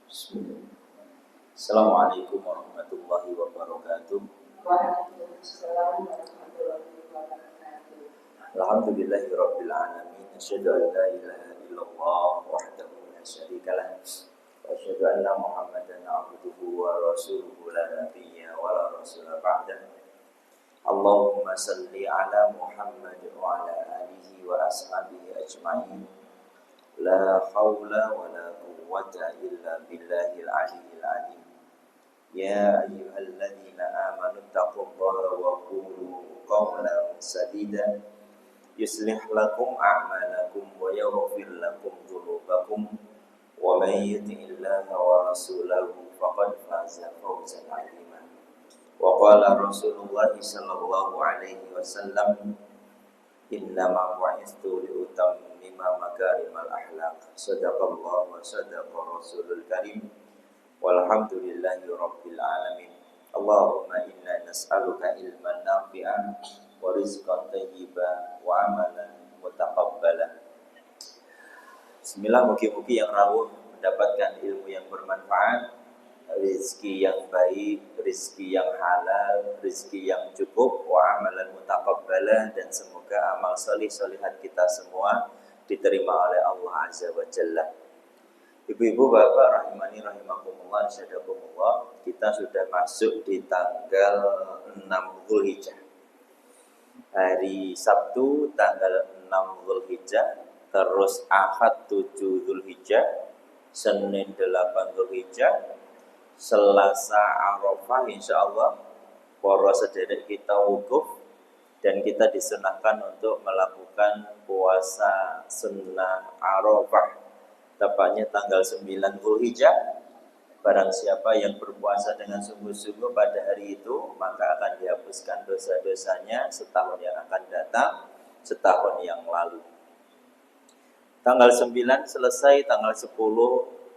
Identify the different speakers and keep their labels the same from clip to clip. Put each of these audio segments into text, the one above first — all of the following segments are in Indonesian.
Speaker 1: Bismillah. Assalamualaikum warahmatullahi wabarakatuh.
Speaker 2: Waalaikumsalam warahmatullahi wabarakatuh.
Speaker 1: Alhamdulillahi rabbil alamin. Asyhadu an la ilaha illallah wahdahu la syarika lah. Wa asyhadu anna Muhammadan abduhu wa rasuluhu la nabiyya wa la rasula ba'dah. Allahumma salli ala Muhammad wa ala alihi wa ashabihi ajma'in. La hawla wa la quwwata illa billahil aliyyil azim. Ya ayyuhalladzina amanu taqullaha wa qulu qawlan sadida yuslih lakum a'malakum wa yaghfir lakum dhunubakum wa may yuti'illaha wa rasulahu faqad faza fawzan 'azima. Wa qala Rasulullah sallallahu alaihi wasallam, innama bu'istu liutammima makarimal akhlaq. Sadaqallah wa sadaqa rasulul karim. Walhamdulillahi rabbil alamin. Allahumma inna nas'aluka ilman nafi'an wa rizqan thayyiban wa amalan mutaqabbala. Bismillah, mugi-mugi yang rawuh mendapatkan ilmu yang bermanfaat, rezeki yang baik, rezeki yang halal, rezeki yang cukup, wa amalan mutaqabbala, dan semoga amal solih-solihat kita semua diterima oleh Allah Azza wa Jalla. Ibu-ibu, bapak, rahimani rahimakumullah, syadakumullah, kita sudah masuk di tanggal 6 Zulhijjah. Hari Sabtu tanggal 6 Zulhijjah, terus Ahad 7 Zulhijjah, Senin 8 Zulhijjah, Selasa Arafah, insyaallah para sederek kita wukuf, dan kita disunahkan untuk melakukan puasa sunnah Arafah, tepatnya tanggal 9 Zulhijjah. Barang siapa yang berpuasa dengan sungguh-sungguh pada hari itu, maka akan dihapuskan dosa-dosanya setahun yang akan datang, setahun yang lalu. Tanggal 9 selesai, tanggal 10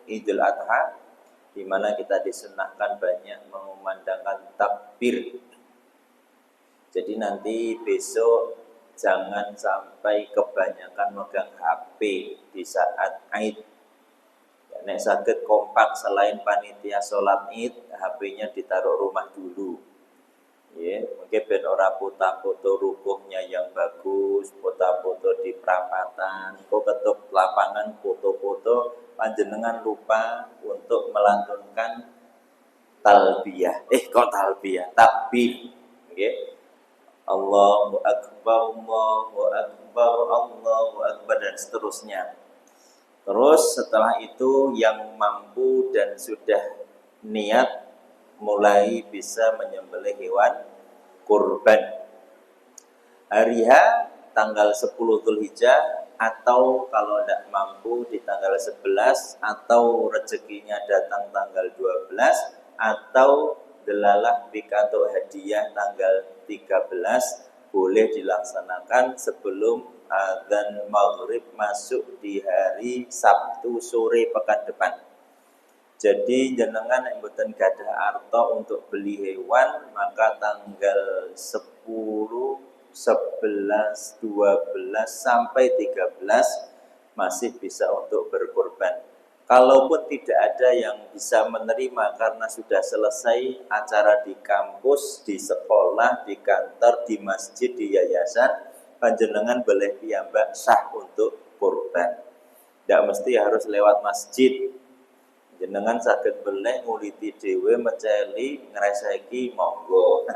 Speaker 1: Idul Adha, di mana kita disunahkan banyak mengumandangkan takbir. Jadi nanti besok jangan sampai kebanyakan megang HP di saat Id. Ya, nek saged kompak selain panitia sholat Id, HP-nya ditaruh rumah dulu. Ya, mungkin ben ora foto rukuhnya yang bagus, foto-foto di perapatan, kok ketuk lapangan foto-foto, panjenengan lupa untuk melantunkan talbiyah. Takbir. Okay. Allahu Akbar, Allahu Akbar, Allahu Akbar, dan seterusnya. Terus setelah itu yang mampu dan sudah niat mulai bisa menyembelih hewan kurban. Hari H tanggal 10 Zulhijjah, atau kalau tidak mampu di tanggal 11, atau rezekinya datang tanggal 12, atau delalah pikatuk hadiah tanggal 13, boleh dilaksanakan sebelum azan maghrib masuk di hari Sabtu sore pekan depan. Jadi jenengan yang mboten gadah arta untuk beli hewan, maka tanggal 10, 11, 12 sampai 13 masih bisa untuk berkorban. Kalaupun tidak ada yang bisa menerima karena sudah selesai acara di kampus, di sekolah, di kantor, di masjid, di yayasan, panjenengan boleh piyambak sah untuk kurban. Tidak mesti harus lewat masjid. Jenengan saged boleh nguliti dhewe meceli ngreseki monggo.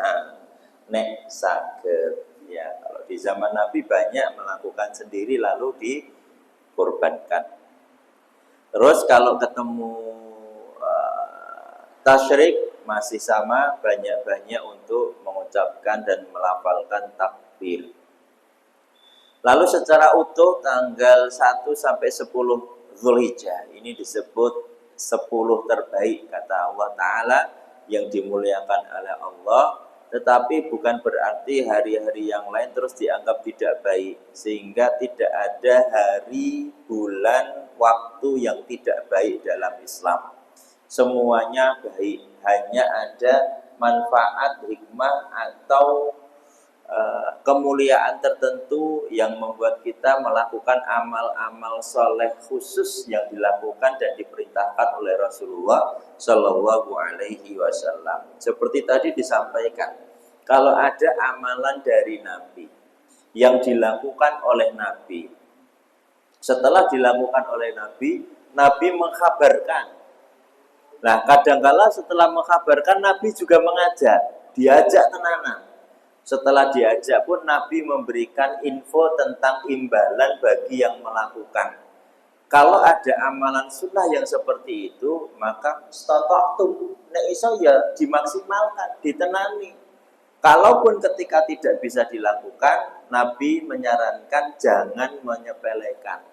Speaker 1: Nek saged, ya, kalau di zaman Nabi banyak melakukan sendiri lalu dikurbankan. Terus kalau ketemu tasyrik masih sama, banyak-banyak untuk mengucapkan dan melafalkan takbir. Lalu secara utuh tanggal 1 sampai 10 Zulhijjah ini disebut 10 terbaik kata Allah Ta'ala, yang dimuliakan oleh Allah, tetapi bukan berarti hari-hari yang lain terus dianggap tidak baik, sehingga tidak ada hari, bulan, waktu yang tidak baik dalam Islam. Semuanya baik, hanya ada manfaat, hikmah, atau kemuliaan tertentu yang membuat kita melakukan amal-amal soleh khusus yang dilakukan dan diperintahkan oleh Rasulullah Shallallahu Alaihi Wasallam. Seperti tadi disampaikan, kalau ada amalan dari Nabi yang dilakukan oleh Nabi, setelah dilakukan oleh Nabi, Nabi mengkhabarkan. Nah, kadangkala setelah mengkhabarkan, Nabi juga mengajak, diajak tenanan. Setelah diajak pun Nabi memberikan info tentang imbalan bagi yang melakukan. Kalau ada amalan sunnah yang seperti itu, maka statoktum, nek iso ya dimaksimalkan, ditenani. Kalaupun ketika tidak bisa dilakukan, Nabi menyarankan jangan menyepelekan.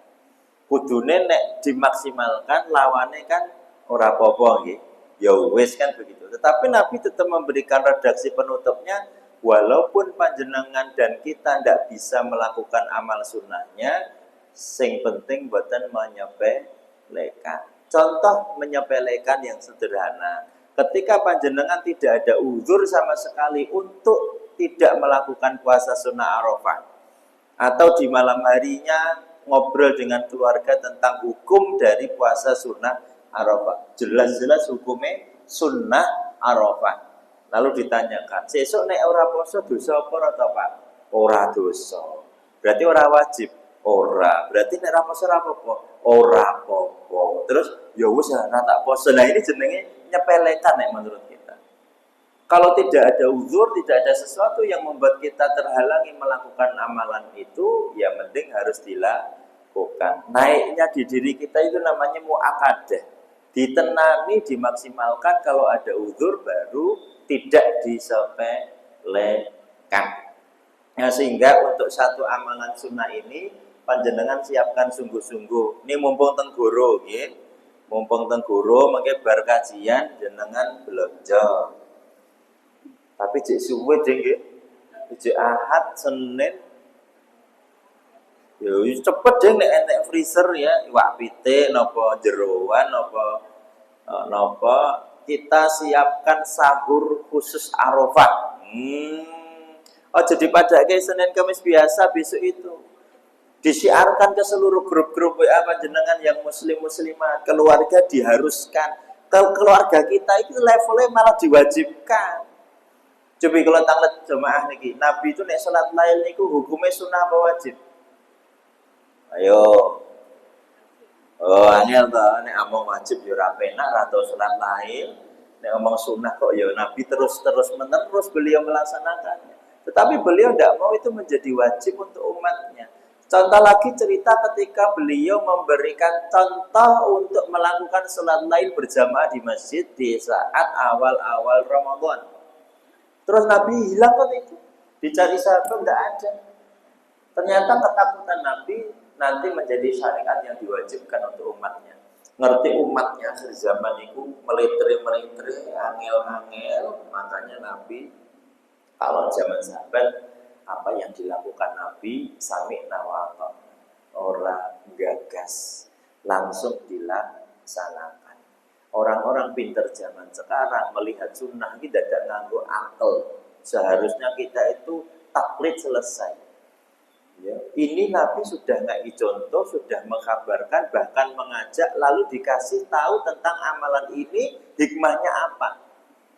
Speaker 1: Kudune nek dimaksimalkan, lawane kan ora apa-apa nggih. Ya wis kan begitu. Tetapi Nabi tetap memberikan redaksi penutupnya, walaupun panjenengan dan kita tidak bisa melakukan amal sunnahnya, sing penting boten menyepelekan. Contoh menyepelekan yang sederhana. Ketika panjenengan tidak ada uzur sama sekali untuk tidak melakukan puasa sunnah Arafah, atau di malam harinya ngobrol dengan keluarga tentang hukum dari puasa sunnah Arafah. Jelas-jelas hukumnya sunnah Arafah. Lalu ditanyakan, sesuk nek ora poso dosa apa ora Pak? Ora dosa. Berarti ora wajib. Ora. Berarti nek ora poso ora apa-apa. Ora apa-apa. Terus ya wis ora tak poso. Nah ini jenenge nyepelekan nek menurut kita. Kalau tidak ada uzur, tidak ada sesuatu yang membuat kita terhalangi melakukan amalan itu, ya mending harus dilakukan. Naiknya di diri kita itu namanya mu'akadah. Ditenani, dimaksimalkan, kalau ada uzur baru tidak disepelekan. Nah, sehingga untuk satu amalan sunnah ini, panjenengan siapkan sungguh-sungguh. Ini mumpung tenggoro, ya. Mumpung tenggoro, mungkin bar kajian, jenengan belanja. Tapi cek suwe dengge, cek Ahad, Senin, ya cepet deh nek freezer ya, iwak pite, nopo jeroan, nopo kita siapkan sahur khusus Arafah. Oh jadi pada kayak Senin Kamis biasa besok itu disiarkan ke seluruh grup-grup WA panjenengan yang muslim-muslimah, keluarga diharuskan. Kalau keluarga kita itu levelnya malah diwajibkan. Coba kalau tanglet jemaah niki, Nabi itu nek salat lail niku hukumnya sunnah apa wajib? Ayo. Oh, angel to, nek among wajib ya ora penak ra tau salat lail. Nek ngomong sunnah kok ya Nabi terus menerus beliau melaksanakannya. Tetapi beliau tidak mau itu menjadi wajib untuk umatnya. Contoh lagi cerita ketika beliau memberikan contoh untuk melakukan salat lail berjamaah di masjid di saat awal-awal Ramadan. Terus Nabi hilang kan itu, dicari sahabat tidak ada. Ternyata ketakutan Nabi nanti menjadi syariat yang diwajibkan untuk umatnya. Ngerti umatnya akhir zaman itu meliteri, angel-angel, makanya Nabi kalau zaman sahabat apa yang dilakukan Nabi sami nawata orang gagas langsung dilaksanakan. Orang-orang pintar zaman sekarang melihat sunnah ini tidak nganggo akal. Seharusnya kita itu taklid selesai. Ya, ini Nabi sudah ngasih contoh, sudah mengkabarkan, bahkan mengajak, lalu dikasih tahu tentang amalan ini, hikmahnya apa.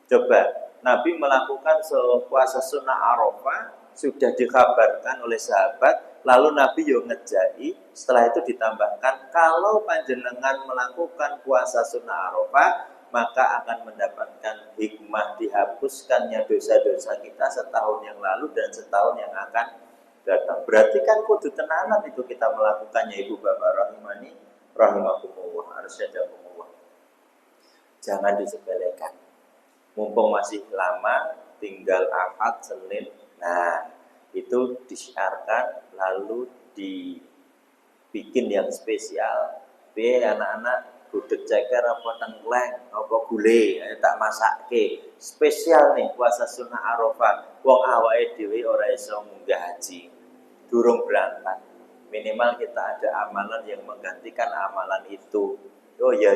Speaker 1: Coba, Nabi melakukan puasa sunnah Arafah, sudah dikabarkan oleh sahabat, lalu Nabi yo ngejai, setelah itu ditambahkan, kalau panjenengan melakukan puasa sunnah Arafah, maka akan mendapatkan hikmah dihapuskannya dosa-dosa kita setahun yang lalu dan setahun yang akan datang. Berarti kan kudu tenanan itu kita melakukannya, Ibu Bapak rahimani rahimakumullah, arsyadakumullah. Jangan disepelekan. Mumpung masih lama, tinggal Ahad, Senin. Nah, itu disiarkan lalu dibikin yang spesial. Anak-anak gudeg ceker apa tengkleng apa gulai tak masake. Spesial nih puasa sunnah Arafah. Wong awake dhewe ora iso munggah haji. Durung berangkat. Minimal kita ada amalan yang menggantikan amalan itu. Oh ya.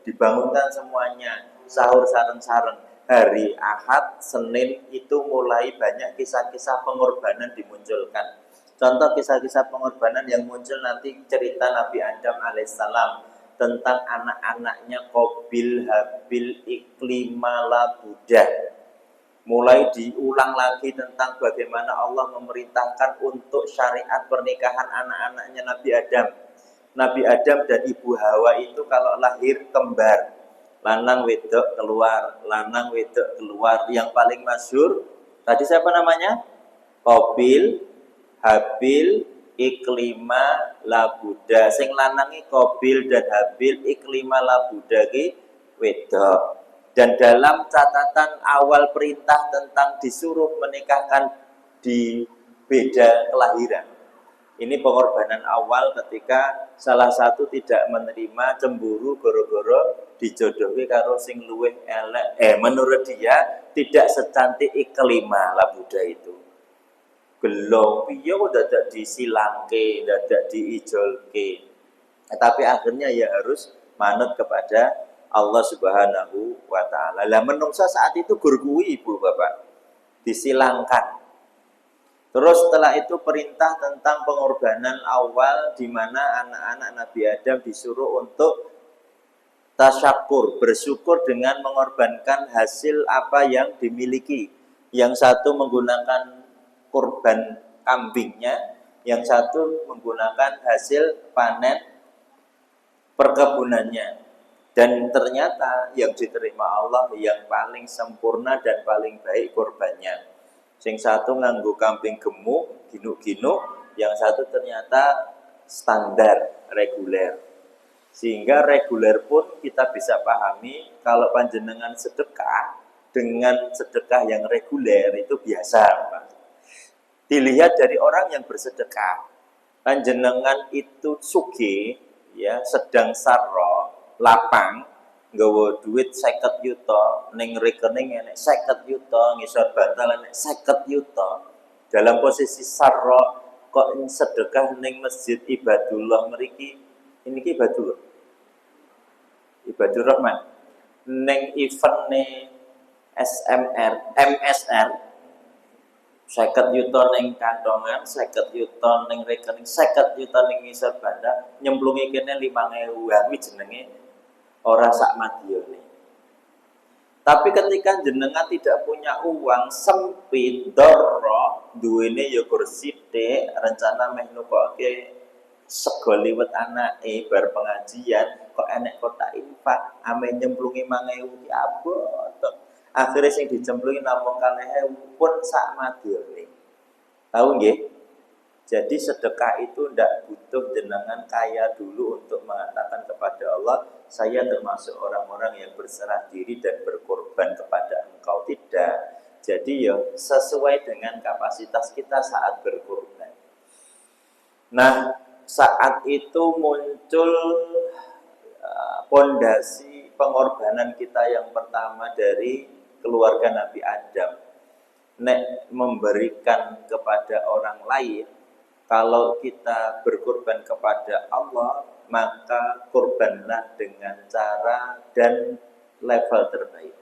Speaker 1: Dibangunkan semuanya. Sahur sareng-sareng. hari Ahad, Senin itu mulai banyak kisah-kisah pengorbanan dimunculkan. Contoh kisah-kisah pengorbanan yang muncul nanti cerita Nabi Adam alaihissalam tentang anak-anaknya Qabil, Habil, Iklima, Labudah. Mulai diulang lagi tentang bagaimana Allah memerintahkan untuk syariat pernikahan anak-anaknya Nabi Adam. Nabi Adam dan Ibu Hawa itu kalau lahir kembar, lanang wedok keluar, lanang wedok keluar. Yang paling masyhur tadi siapa namanya? Qabil, Habil, Iklima, Labuda. Sing lanangi Qabil dan Habil, Iklima, Labuda ki wedok. Dan dalam catatan awal perintah tentang disuruh menikahkan di beda kelahiran. Ini pengorbanan awal ketika salah satu tidak menerima, cemburu goro-goro dijodohi karo sing luweh elek. Menurut dia tidak secantik Iklima Labuda itu. Gelong piye kok dadak disilangke, dadak diijolke. Tapi akhirnya ya harus manut kepada Allah Subhanahu wa taala. Lah menungsa saat itu gur kuwi Ibu Bapak disilangkan. Terus setelah itu perintah tentang pengorbanan awal di mana anak-anak Nabi Adam disuruh untuk tasyakur, bersyukur dengan mengorbankan hasil apa yang dimiliki. Yang satu menggunakan kurban kambingnya, yang satu menggunakan hasil panen perkebunannya. Dan ternyata yang diterima Allah yang paling sempurna dan paling baik kurbannya. Sing satu nganggo kambing gemuk, ginuk-ginuk, yang satu ternyata standar, reguler. Sehingga reguler pun kita bisa pahami kalau panjenengan sedekah dengan sedekah yang reguler itu biasa, Pak. Dilihat dari orang yang bersedekah. Panjenengan itu sugih, ya, sedang sarro, lapang, nggawa duit 50 yuta, ning rekening enek 50 yuta, ngisor bantal enek 50 yuta. Dalam posisi sarro kok sedekah ning Masjid Ibadullah mriki, ini ki Ibadur Rahman. Ning event MSR 50 yuta ning kantongan, 50 yuta ning rekening, 50 yuta ning ngisor bandar, nyemplungi kene 5.000 kuwi jenenge ora sak madyane. Tapi ketika jenengan tidak punya uang, sempit, doro, duwene ya kursi sithik, rencana meh nukoke sego liwet anake bar pengajian, kok enek kotak infak, ame nyemplungi 5.000 ki abot. Akhirnya sing dicemplungi namung 2.000 pun sak madyane. Tahu nggih? Jadi sedekah itu tidak butuh jenengan kaya dulu untuk mengatakan kepada Allah, saya termasuk orang-orang yang berserah diri dan berkorban kepada Engkau. Tidak. Jadi ya sesuai dengan kapasitas kita saat berkorban. Nah, saat itu muncul pondasi pengorbanan kita yang pertama dari keluarga Nabi Adam. Nek memberikan kepada orang lain, kalau kita berkorban kepada Allah, maka korbanlah dengan cara dan level terbaik.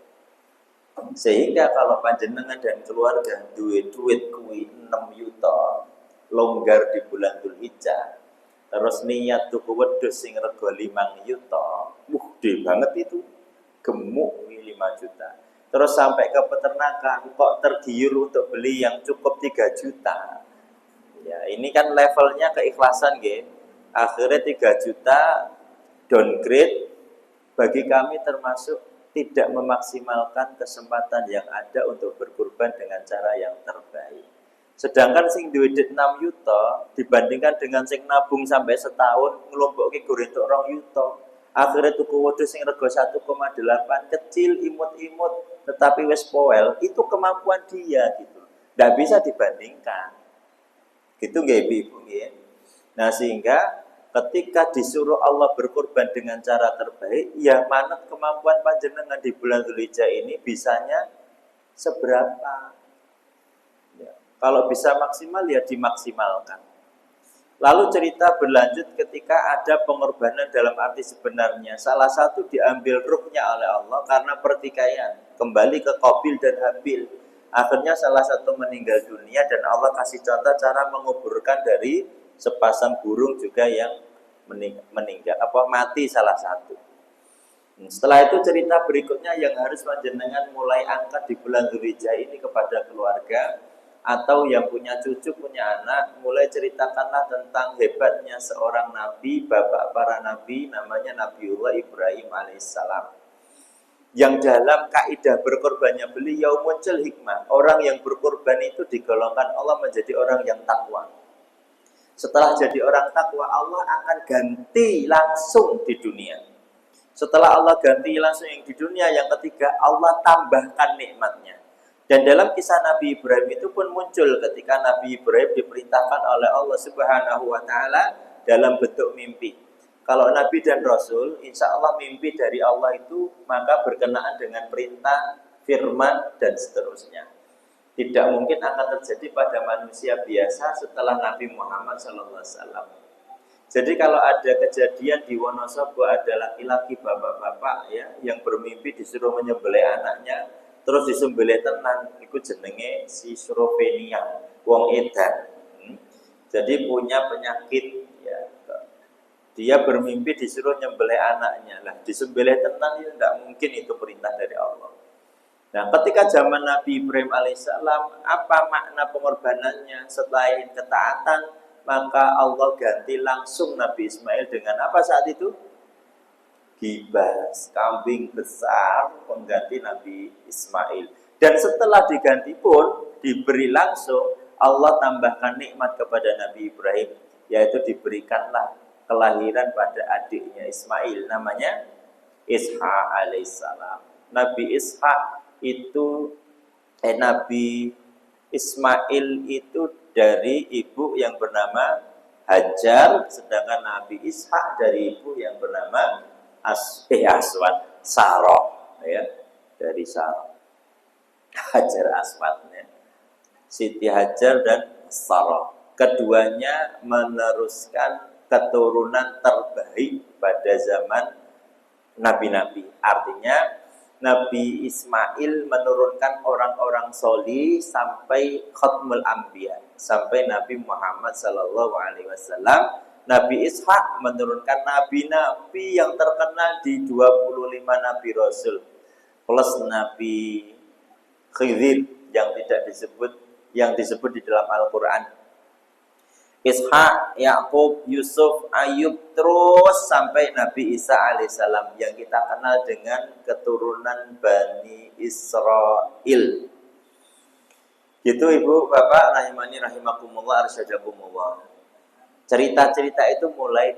Speaker 1: Sehingga kalau panjenengan dan keluarga duit kuwi 6 yuta, longgar di bulan Dzulhijjah, terus niat tuku wedhus sing rega 5 yuta, gede banget itu, gemuk 5 juta. Terus sampai ke peternakan, kok tergiur untuk beli yang cukup 3 juta. Ya, ini kan levelnya keikhlasan, nggih. Akhirnya 3 juta downgrade bagi kami termasuk tidak memaksimalkan kesempatan yang ada untuk berkorban dengan cara yang terbaik. Sedangkan sing duwe 6 yuta dibandingkan dengan sing nabung sampai setahun nglompokke goreng tok 2 yuta. Akhirnya tuku wedhus sing rega 1,8 kecil imut-imut tetapi wis poel, itu kemampuan dia gitu. Nggak bisa dibandingkan. Gitu nggih Ibu nggih. Nah, sehingga ketika disuruh Allah berkorban dengan cara terbaik, ya manut kemampuan panjenengan di bulan Dzulhijjah ini bisanya seberapa. Ya, kalau bisa maksimal ya dimaksimalkan. Lalu cerita berlanjut ketika ada pengorbanan dalam arti sebenarnya. Salah satu diambil ruhnya oleh Allah karena pertikaian. Kembali ke Qabil dan Habil. Akhirnya salah satu meninggal dunia dan Allah kasih contoh cara menguburkan dari sepasang burung juga yang meninggal. Mati salah satu. Setelah itu cerita berikutnya yang harus panjenengan mulai angkat di bulan Dzulhijjah ini kepada keluarga atau yang punya cucu, punya anak, mulai ceritakanlah tentang hebatnya seorang nabi, bapak para nabi, namanya Nabiullah Ibrahim alaihissalam. Yang dalam kaidah berkorbannya beliau muncul hikmah. Orang yang berkorban itu digolongkan Allah menjadi orang yang takwa. Setelah jadi orang takwa, Allah akan ganti langsung di dunia. Setelah Allah ganti langsung yang di dunia, yang ketiga Allah tambahkan nikmatnya. Dan dalam kisah Nabi Ibrahim itu pun muncul ketika Nabi Ibrahim diperintahkan oleh Allah Subhanahu wa Ta'ala dalam bentuk mimpi. Kalau Nabi dan Rasul, insya Allah mimpi dari Allah itu maka berkenaan dengan perintah, firman, dan seterusnya. Tidak mungkin akan terjadi pada manusia biasa setelah Nabi Muhammad SAW. Jadi kalau ada kejadian di Wonosobo ada laki-laki bapak-bapak ya yang bermimpi disuruh menyembelih anaknya, terus disembelih tenan, itu jenenge schizophrenia, wong edan. Jadi punya penyakit ya. Dia bermimpi disuruh nyembelih anaknya, lah disembelih tenan ya tidak mungkin itu perintah dari Allah. Nah, ketika zaman Nabi Ibrahim alaihissalam, apa makna pengorbanannya selain ketaatan? Maka Allah ganti langsung Nabi Ismail dengan apa saat itu? Gibas, kambing besar pengganti Nabi Ismail. Dan setelah diganti pun diberi langsung Allah tambahkan nikmat kepada Nabi Ibrahim, yaitu diberikanlah kelahiran pada adiknya Ismail, namanya Ishak alaihissalam. Nabi Ishak itu Nabi Ismail itu dari ibu yang bernama Hajar, sedangkan Nabi Ishak dari ibu yang bernama Aswad, Sarah, ya, dari Sarah. Hajar Aswad, ya. Siti Hajar dan Sarah. Keduanya meneruskan keturunan terbaik pada zaman nabi-nabi. Artinya Nabi Ismail menurunkan orang-orang solih sampai Khatmul Anbiya, sampai Nabi Muhammad SAW. Nabi Ishak menurunkan nabi-nabi yang terkenal di 25 nabi Rasul, plus Nabi Khidir yang tidak disebut, yang disebut di dalam Al-Quran. Ishak, Yakub, Yusuf, Ayub, terus sampai Nabi Isa alaihissalam yang kita kenal dengan keturunan Bani Israel. Gitu Ibu, Bapak, rahimani rahimakumullah, arsyadakumullah. Cerita-cerita itu mulai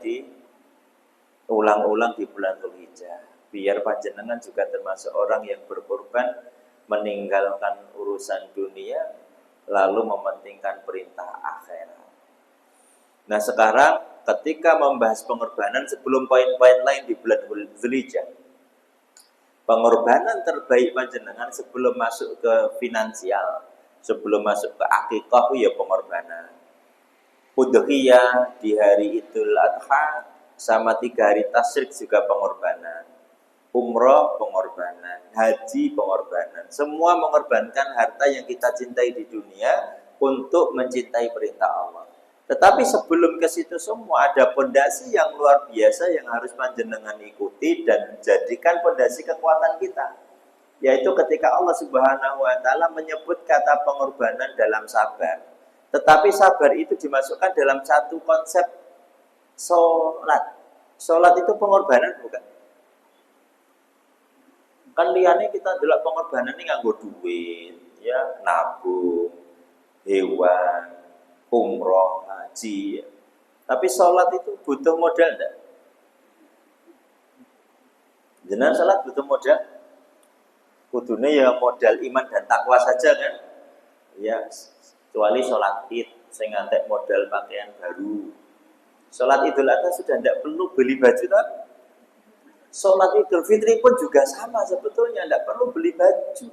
Speaker 1: diulang-ulang di bulan Dzulhijjah. Biar panjenengan juga termasuk orang yang berkorban, meninggalkan urusan dunia, lalu mementingkan perintah akhirat. Nah sekarang ketika membahas pengorbanan sebelum poin-poin lain di bulan Dzulhijjah, pengorbanan terbaik panjenengan sebelum masuk ke finansial, sebelum masuk ke akikah ya pengorbanan. Udhiyah di hari Idul Adha sama 3 hari tasyrik juga pengorbanan. Umroh pengorbanan, haji pengorbanan. Semua mengorbankan harta yang kita cintai di dunia untuk mencintai perintah Allah. Tetapi sebelum ke situ semua ada pondasi yang luar biasa yang harus panjenengan ikuti dan jadikan pondasi kekuatan kita. Yaitu ketika Allah Subhanahu wa Ta'ala menyebut kata pengorbanan dalam sabar. Tetapi sabar itu dimasukkan dalam satu konsep sholat. Sholat itu pengorbanan bukan? Kan liane kita adalah pengorbanan ini nganggo duit, ya, nabung, hewan, umroh, haji. Tapi sholat itu butuh modal enggak? Jenengan sholat butuh modal? Kudune ya modal iman dan takwa saja kan? Ya, kecuali sholat id, saya ngantek modal pakaian baru. Sholat Idul Adha sudah tidak perlu beli baju kan? Sholat Idul Fitri pun juga sama sebetulnya, tidak perlu beli baju.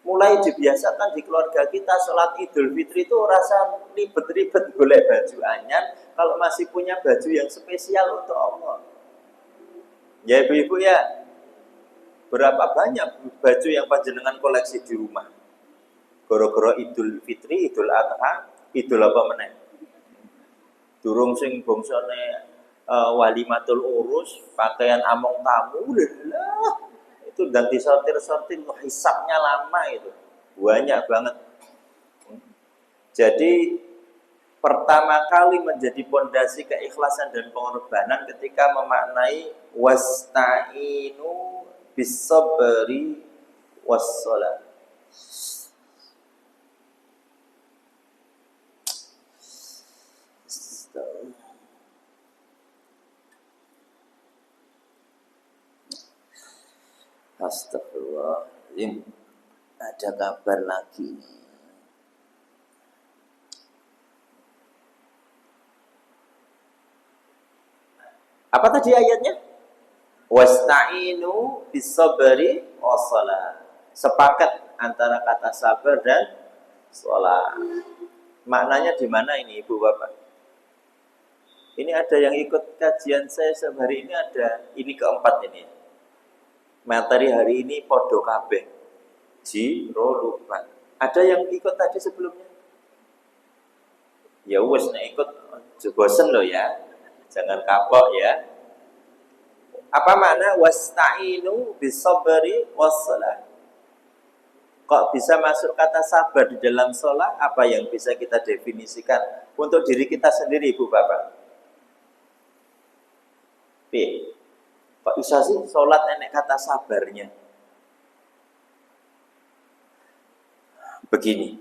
Speaker 1: mulai dibiasakan di keluarga kita sholat Idul Fitri itu rasa ribet-ribet golek baju anyar kalau masih punya baju yang spesial untuk Allah. Ya ibu-ibu ya, berapa banyak baju yang panjenengan koleksi di rumah? Goro-goro Idul Fitri, Idul Adha, Idul apa meneh? Durung sing bangsane walimatul urus, pakaian among tamu, lah itu dan disortir-sortir, hisapnya lama itu, banyak banget. Jadi pertama kali menjadi pondasi keikhlasan dan pengorbanan ketika memaknai wasta'inu bis-sabri was-shalah. Astagfirullahaladzim. Ada kabar lagi. Apa tadi ayatnya? Wasta'inu bis-sabri was-shalah. Sepakat antara kata sabar dan shalah. Maknanya di mana ini Ibu Bapak? Ini ada yang ikut kajian saya sehari ini, ada ini keempat ini. Materi hari ini podo kabeh. Jiro lupa. Ada yang ikut tadi sebelumnya? Ya wes nek ikut bosen loh ya. Jangan kapok ya. Apa makna wasta'inu bis-sabri was-shalah? Kok bisa masuk kata sabar di dalam sholat? Apa yang bisa kita definisikan untuk diri kita sendiri, Ibu Bapak? Kok bisa sih sholat enek kata sabarnya? Begini,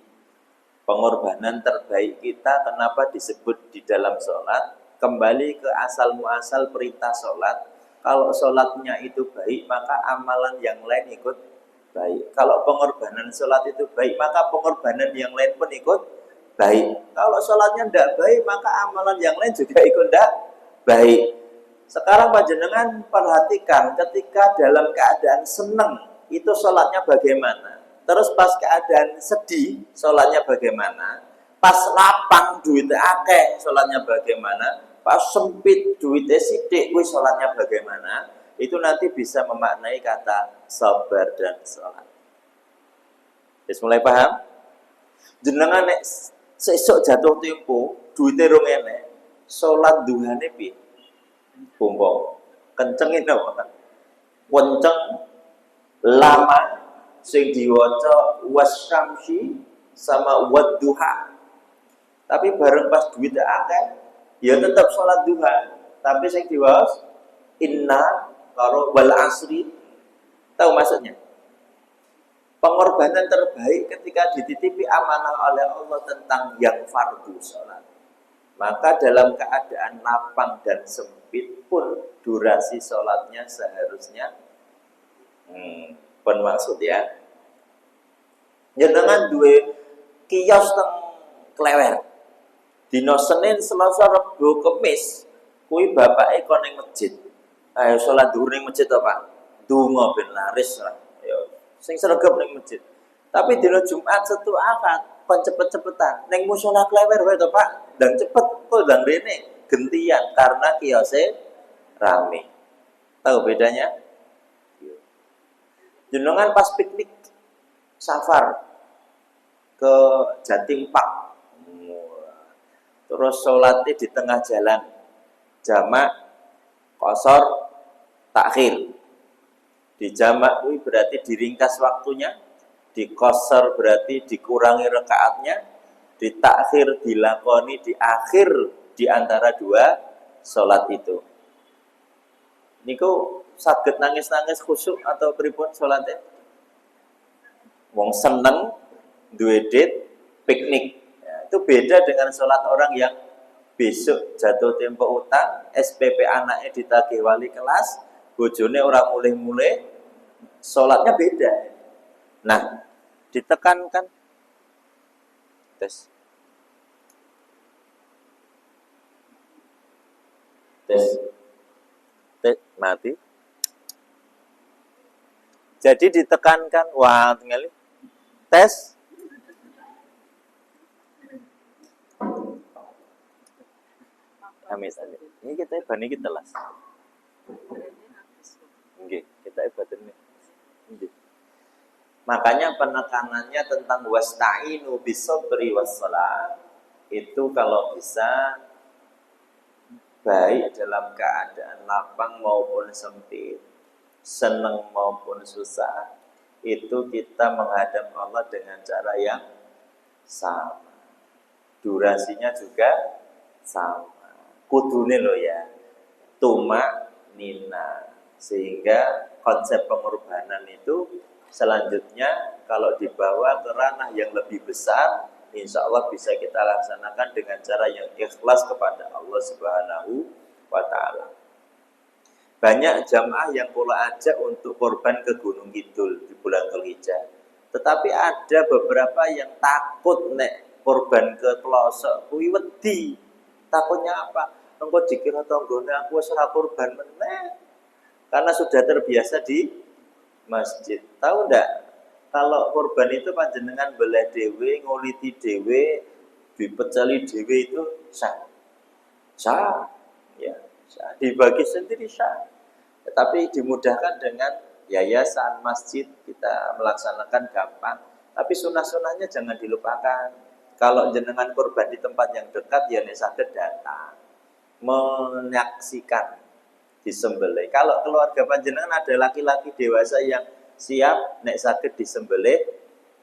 Speaker 1: pengorbanan terbaik kita kenapa disebut di dalam sholat? Kembali ke asal muasal perintah sholat. Kalau sholatnya itu baik, maka amalan yang lain ikut baik. Kalau pengorbanan sholat itu baik, maka pengorbanan yang lain pun ikut baik. Kalau sholatnya tidak baik, maka amalan yang lain juga ikut tidak baik. Sekarang panjenengan perhatikan ketika dalam keadaan senang itu sholatnya bagaimana. Terus pas keadaan sedih sholatnya bagaimana. Pas lapang duitnya akeh sholatnya bagaimana. Pas sempit duitnya sidik sholatnya bagaimana. Itu nanti bisa memaknai kata sabar dan sholat. Wis mulai paham? Jenengan nek sesuk jatuh tempo duitnya rong enek, sholat duhane piye? Bumbong kencengin apa? Kenceng lama sing diwaca wasyamsi sama wadduha. Tapi bareng pas duit akeh ya tetap sholat duha. Tapi sing diwaos inna karo wal asri. Tahu maksudnya? Pengorbanan terbaik ketika dititipi amanah oleh Allah tentang yang fardu sholat. Maka dalam keadaan lapang dan sempit pun durasi sholatnya seharusnya pun maksud ya. Jenengan duwe kios teng Klewer. Dino Senin, Selasa, Rebo, Kamis kuwi bapake kon ning masjid. Ayo sholat dhuwur ning masjid to, Pak. Donga ben laris lah. Ya sing sregep ning masjid. Tapi dino Jumat, Sabtu, Ahad kon cepet-cepetan ning musala Klewer wae to, Pak. Dan cepet kok dan rene gentian karena kiose rame. Tahu bedanya? Jenengan pas piknik safar ke Jatim Pak. Terus sholatnya di tengah jalan. Jamak qasar takhir. Di jamak itu berarti diringkas waktunya, di qasar berarti dikurangi rakaatnya, di takhir dilakoni di akhir di antara dua sholat itu. Niku saged nangis-nangis khusyuk atau pripun sholatnya? Wong seneng duwe dit piknik. Ya, itu beda dengan sholat orang yang besok jatuh tempo utang, SPP anaknya ditagih wali kelas, bojone orang mulai-mulai, sholatnya beda. Nah, ditekankan tes mati. Jadi ditekankan, wah tinggal Tes. Amin. Ini kita ibani kita las. Nggih, kita ibadah ini. Nggih. Makanya penekanannya tentang wasta'inu bisabri wassalah. Itu kalau bisa baik dalam keadaan lapang maupun sempit, senang maupun susah, itu kita menghadap Allah dengan cara yang sama. Durasinya juga sama. Kudune loh ya. Tuma nina. Sehingga konsep pengorbanan itu selanjutnya kalau dibawa ke ranah yang lebih besar, insya Allah bisa kita laksanakan dengan cara yang ikhlas kepada Allah Subhanahu wa Ta'ala. Banyak jamaah yang pola ajak untuk korban ke Gunung Kidul di bulan Dzulhijjah. Tetapi ada beberapa yang takut nek korban ke pelosok kuwi wedi. Takutnya apa? Engko dikira tanggane aku wis ora korban meneh. Karena sudah terbiasa di masjid. Tahu ndak? Kalau korban itu panjenengan belah dewe, nguliti dewe, dipecali dewe itu sah. Sah. Ya, sah. Dibagi sendiri sah. Tetapi dimudahkan dengan yayasan, masjid, kita melaksanakan gampang. Tapi sunah-sunahnya jangan dilupakan. Kalau jenengan korban di tempat yang dekat, ya nek saged datang. Menyaksikan disembelih. Kalau keluarga panjenengan ada laki-laki dewasa yang siap nek saged disembelih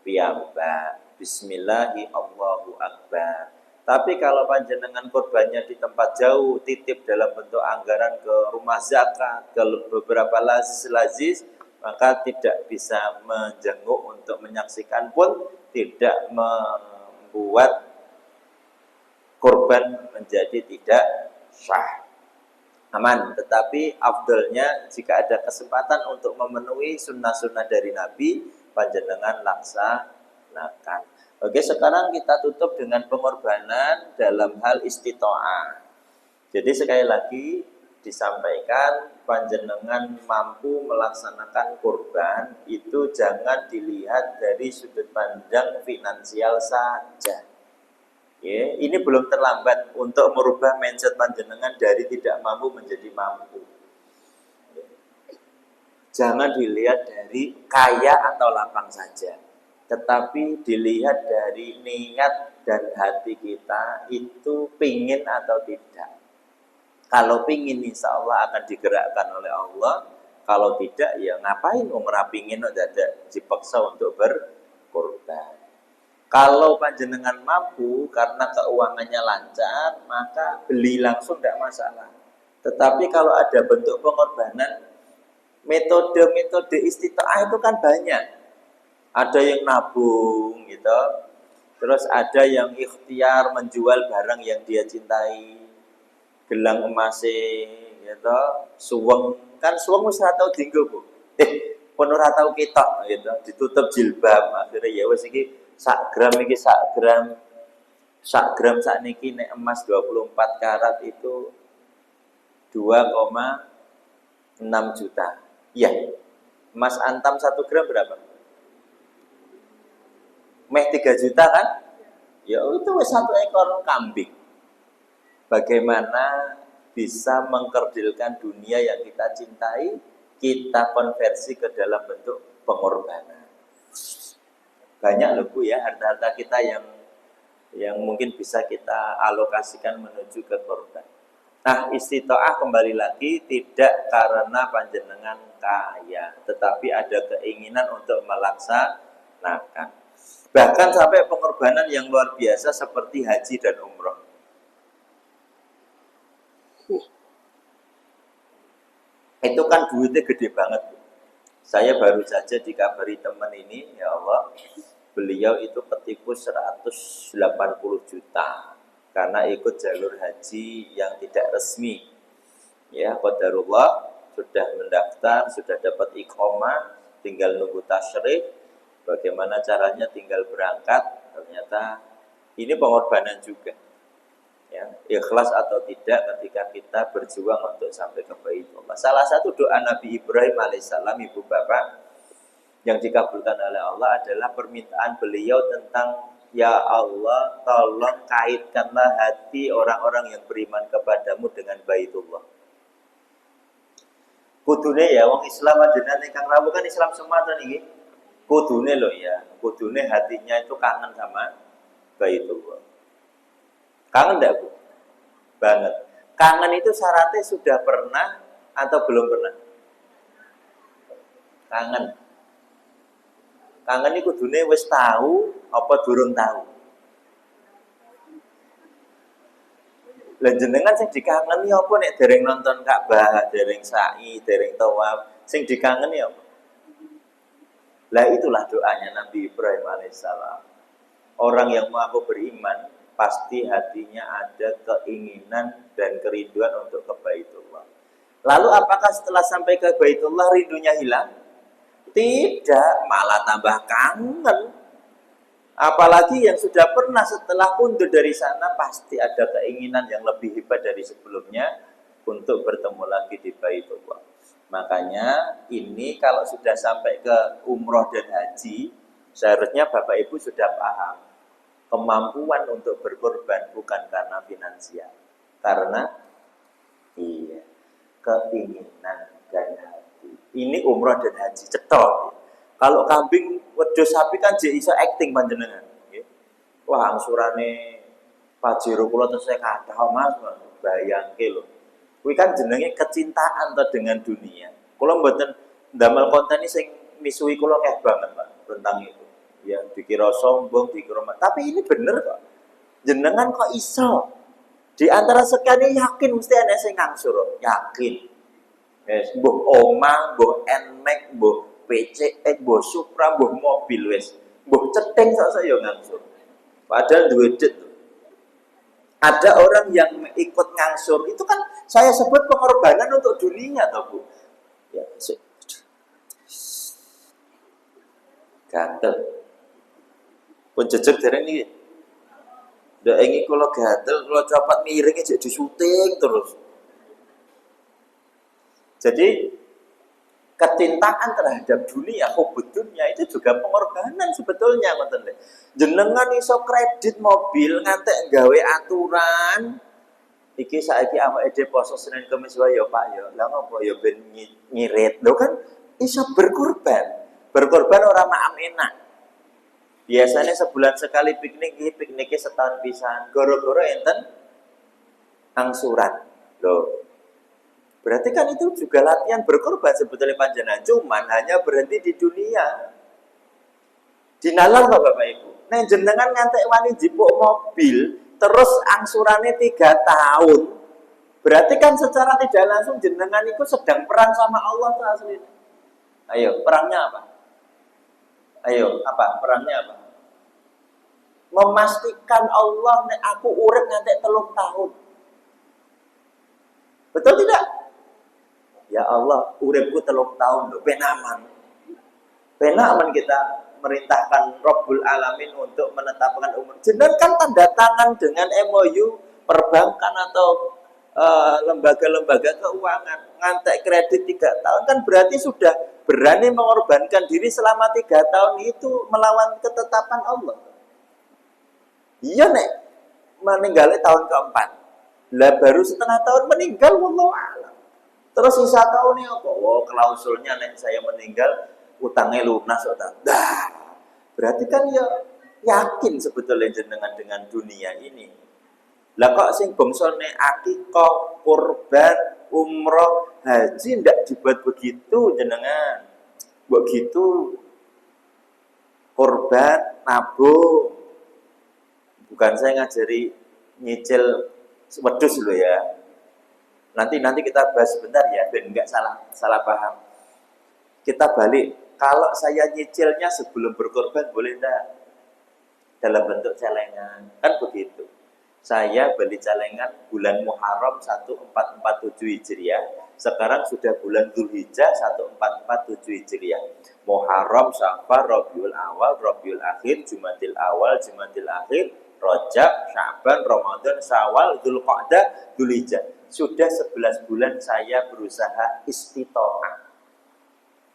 Speaker 1: piyambak. Bismillahi Allahu Akbar. Tapi kalau panjenengan korbannya di tempat jauh, titip dalam bentuk anggaran ke rumah zakat, ke beberapa lazis, maka tidak bisa menjenguk untuk menyaksikan pun tidak membuat korban menjadi tidak sah. Aman, tetapi afdalnya jika ada kesempatan untuk memenuhi sunnah-sunnah dari Nabi, panjenengan laksanakan. Oke, sekarang kita tutup dengan pengorbanan dalam hal istito'ah. Jadi sekali lagi disampaikan, panjenengan mampu melaksanakan kurban itu jangan dilihat dari sudut pandang finansial saja. Ya, ini belum terlambat untuk merubah mindset panjenengan dari tidak mampu menjadi mampu. Jangan dilihat dari kaya atau lapang saja, tetapi dilihat dari niat dan hati kita itu pingin atau tidak. Kalau pingin, insya Allah akan digerakkan oleh Allah. Kalau tidak, ya ngapain umrah pingin ada dipaksa untuk berkorban. Kalau panjenengan mampu karena keuangannya lancar, maka beli langsung tidak masalah. Tetapi kalau ada bentuk pengorbanan, metode-metode istito'ah itu kan banyak. Ada yang nabung gitu, terus ada yang ikhtiar menjual barang yang dia cintai, gelang emasnya gitu, suweng, kan suweng wis ora tau dienggo, Bu. Pun ora tau ketok gitu, ditutup jilbab, akhirnya ya wis iki sak gram sakniki nek emas 24 karat itu 2,6 juta. Iya. Emas antam 1 gram berapa? Meh 3 juta kan? Ya itu wis 1 ekor kambing. Bagaimana bisa mengkerdilkan dunia yang kita cintai, kita konversi ke dalam bentuk pengorbanan. Banyak loh Bu ya harta-harta kita yang mungkin bisa kita alokasikan menuju ke korban. Nah, istito'ah kembali lagi tidak karena panjenengan kaya, tetapi ada keinginan untuk melaksanakan. Bahkan sampai pengorbanan yang luar biasa seperti haji dan umroh. Itu kan duitnya gede banget. Saya baru saja dikabari teman ini, ya Allah, beliau itu ketipu 180 juta karena ikut jalur haji yang tidak resmi. Ya, qadarullah sudah mendaftar, sudah dapat iqomah, tinggal nunggu tasyrik. Bagaimana caranya tinggal berangkat? Ternyata ini pengorbanan juga. Ya, ikhlas atau tidak ketika kita berjuang untuk sampai ke Baitullah. Salah satu doa Nabi Ibrahim alaihissalam, ibu bapak, Yang dikabulkan oleh Allah adalah permintaan beliau tentang, ya Allah, tolong kaitkanlah hati orang-orang yang beriman kepadamu dengan Baitullah. Kudune ya, wong Islam ajenane kang rawuh kan Islam semata niki. Kudune loh ya, kudune hatinya itu kangen sama Baitullah. Kangen enggak, Bu? Banget. Kangen itu syaratnya sudah pernah atau belum pernah? Kangen. Kangen itu kudune wis tahu apa durung tahu? Lah jenengan sing dikangeni apa nek dereng nonton Ka'bah, dereng sa'i, dereng tawaf, sing dikangeni apa? Lah itulah doanya Nabi Ibrahim alaihissalam. Orang yang mengaku beriman pasti hatinya ada keinginan dan kerinduan untuk ke Baitullah. Lalu apakah setelah sampai ke Baitullah rindunya hilang? Tidak, malah tambah kangen. Apalagi yang sudah pernah setelah mundur dari sana pasti ada keinginan yang lebih hebat dari sebelumnya untuk bertemu lagi di Baitullah. Makanya ini kalau sudah sampai ke umroh dan haji, seharusnya Bapak Ibu sudah paham kemampuan untuk berkorban bukan karena finansial, karena keinginan dan hati. Ini umroh dan haji cetok. Kalau kambing wedhus sapi kan jek iso acting panjenengan. Wah, angsurane Pajero kula tesih kathah Mas, bayangke lho. Kuwi kan jenenge kecintaan to dengan dunia. Kula mboten ndamel konten iki sing misuhi kula keh banget, Pak, tentang itu. Ya, dikira sombong, dikira tapi ini bener kok. Jenengan kok iso? Di antara sekian yakin mesti ana sing ngangsur, yakin. Wes, mbuh omah, mbuh Nmax, mbuh PCX, mbuh Supra, mbuh mobil wes. Mbuh cetheng sak yo ngangsur. Padahal duwe duit. Ada orang yang ikut ngangsur, itu kan saya sebut pengorbanan untuk dunia toh, Bu. Ya, gatel. Pun jejeg dereng iki. Ndak ingin kula gatel, kula copot miring aja disuting terus. Jadi kecintaan terhadap dunia, hubud dunia itu juga pengorbanan sebetulnya, ngoten lho. Jenengan iso kredit mobil ngantek gawe aturan. Iki saiki awake dhewe poso Senin Kamis wae ya Pak ya. Lah ngopo ya ben ngirit. Lho kan iso berkorban. Berkorban ora maam enak. Biasanya sebulan sekali piknik, pikniknya setahun pisan. Goro-goro enten angsuran. Loh. Berarti kan itu juga latihan berkorban sebetulnya panjenengan, cuman hanya berhenti di dunia. Dinalar kok Bapak Ibu. Nah jenengan ngantek wani jipuk mobil, terus angsurannya 3 tahun. Berarti kan secara tidak langsung jenengan itu sedang perang sama Allah tuh aslinya. Ayo, perangnya apa? Ayo, apa? Perangnya apa? Memastikan Allah nek aku urip ngantek 3 tahun. Betul tidak? Ya Allah, uripku 3 tahun lho, penaman. Penaman kita merintahkan Rabbul Alamin untuk menetapkan umur. Jenengan kan tanda tangan dengan MOU perbankan atau lembaga-lembaga keuangan. Ngantek kredit 3 tahun kan berarti sudah berani mengorbankan diri selama 3 tahun itu melawan ketetapan Allah. Iya nek meninggalnya tahun keempat. Lah baru setengah tahun meninggal, wallahu a'lam. Terus sisa tahunnya apa? Oh, klausulnya nek saya meninggal utangnya lunas utang. Dah. Berarti kan ya yakin sebetulnya jenengan dengan dunia ini. Lah kok sing bangsane akikah, kurban, umroh, haji ndak dibuat begitu jenengan. Begitu kurban, nabung. Bukan saya ngajari nyicil wedhus loh ya. Nanti kita bahas sebentar ya, biar nggak salah paham. Kita balik, kalau saya nyicilnya sebelum berkorban boleh enggak? Dalam bentuk celengan, kan begitu. Saya beli celengan bulan Muharram 1447 Hijriah. Sekarang sudah bulan Dzulhijjah 1447 Hijriah. Muharram, Safar, Rabiul Awal, Rabiul Akhir, Jumadil Awal, Jumadil Akhir, Rajab, Sya'ban, Ramadan, Syawal, Dzulqa'dah, Dzulhijjah. Sudah 11 bulan saya berusaha istito'ah.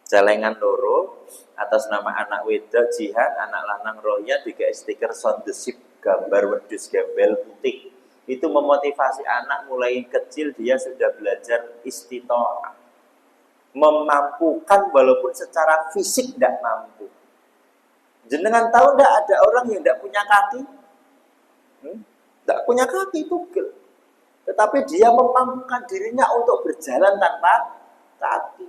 Speaker 1: Celengan loro atas nama anak wedok jihad, anak lanang roya, digawe stiker sound the ship, gambar wedhus gembel putih. Itu memotivasi anak mulai kecil dia sudah belajar istitoah. Memampukan walaupun secara fisik tidak mampu. Jenengan tahu tidak ada orang yang tidak punya kaki? Tidak punya kaki, tugel. Tetapi dia memampukan dirinya untuk berjalan tanpa kaki.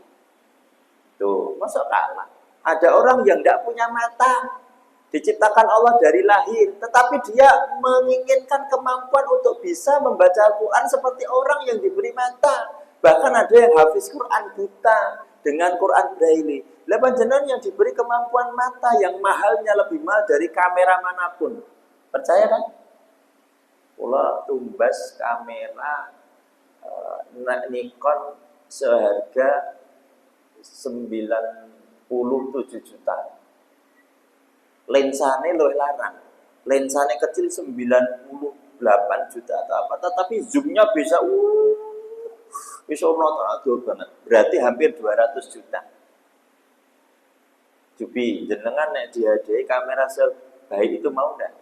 Speaker 1: Tuh, masa kalah? Ada orang yang tidak punya mata, diciptakan Allah dari lahir, tetapi dia menginginkan kemampuan untuk bisa membaca Al-Quran seperti orang yang diberi mata. Bahkan ada yang hafiz Quran buta dengan Quran Braille. Lah panjenengan yang diberi kemampuan mata yang mahalnya lebih mahal dari kamera manapun. Percaya kan? Kula tumbas kamera Nikon seharga 97 juta. Lensane luwih larang. Lensane kecil 98 juta atau apa, tetapi zoomnya bisa nonton banget. Berarti hampir 200 juta. Jubi, jenengan nek diadai kamera sebaik itu mau ndak?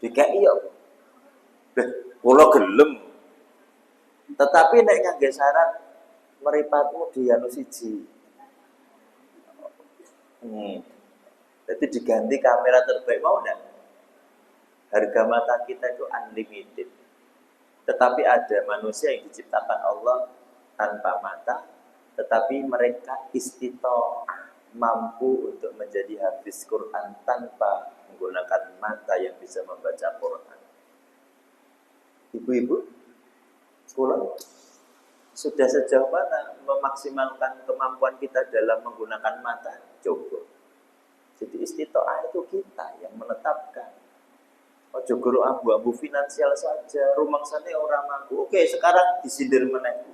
Speaker 1: Dikai yo. Kula gelem. Tetapi nek ngangge syarat meripatmu di anu siji. Jadi diganti kamera terbaik mau enggak? Harga mata kita itu unlimited. Tetapi ada manusia yang diciptakan Allah tanpa mata, tetapi mereka istitoah, mampu untuk menjadi hafiz Quran tanpa menggunakan mata yang bisa membaca Quran. Ibu-ibu, sekolah sudah sejauh mana memaksimalkan kemampuan kita dalam menggunakan mata? Coba. Jadi istitoah itu kita yang menetapkan. Ojo guru abu-abu finansial saja, rumangsane orang mampu. Oke, sekarang disindir meneh.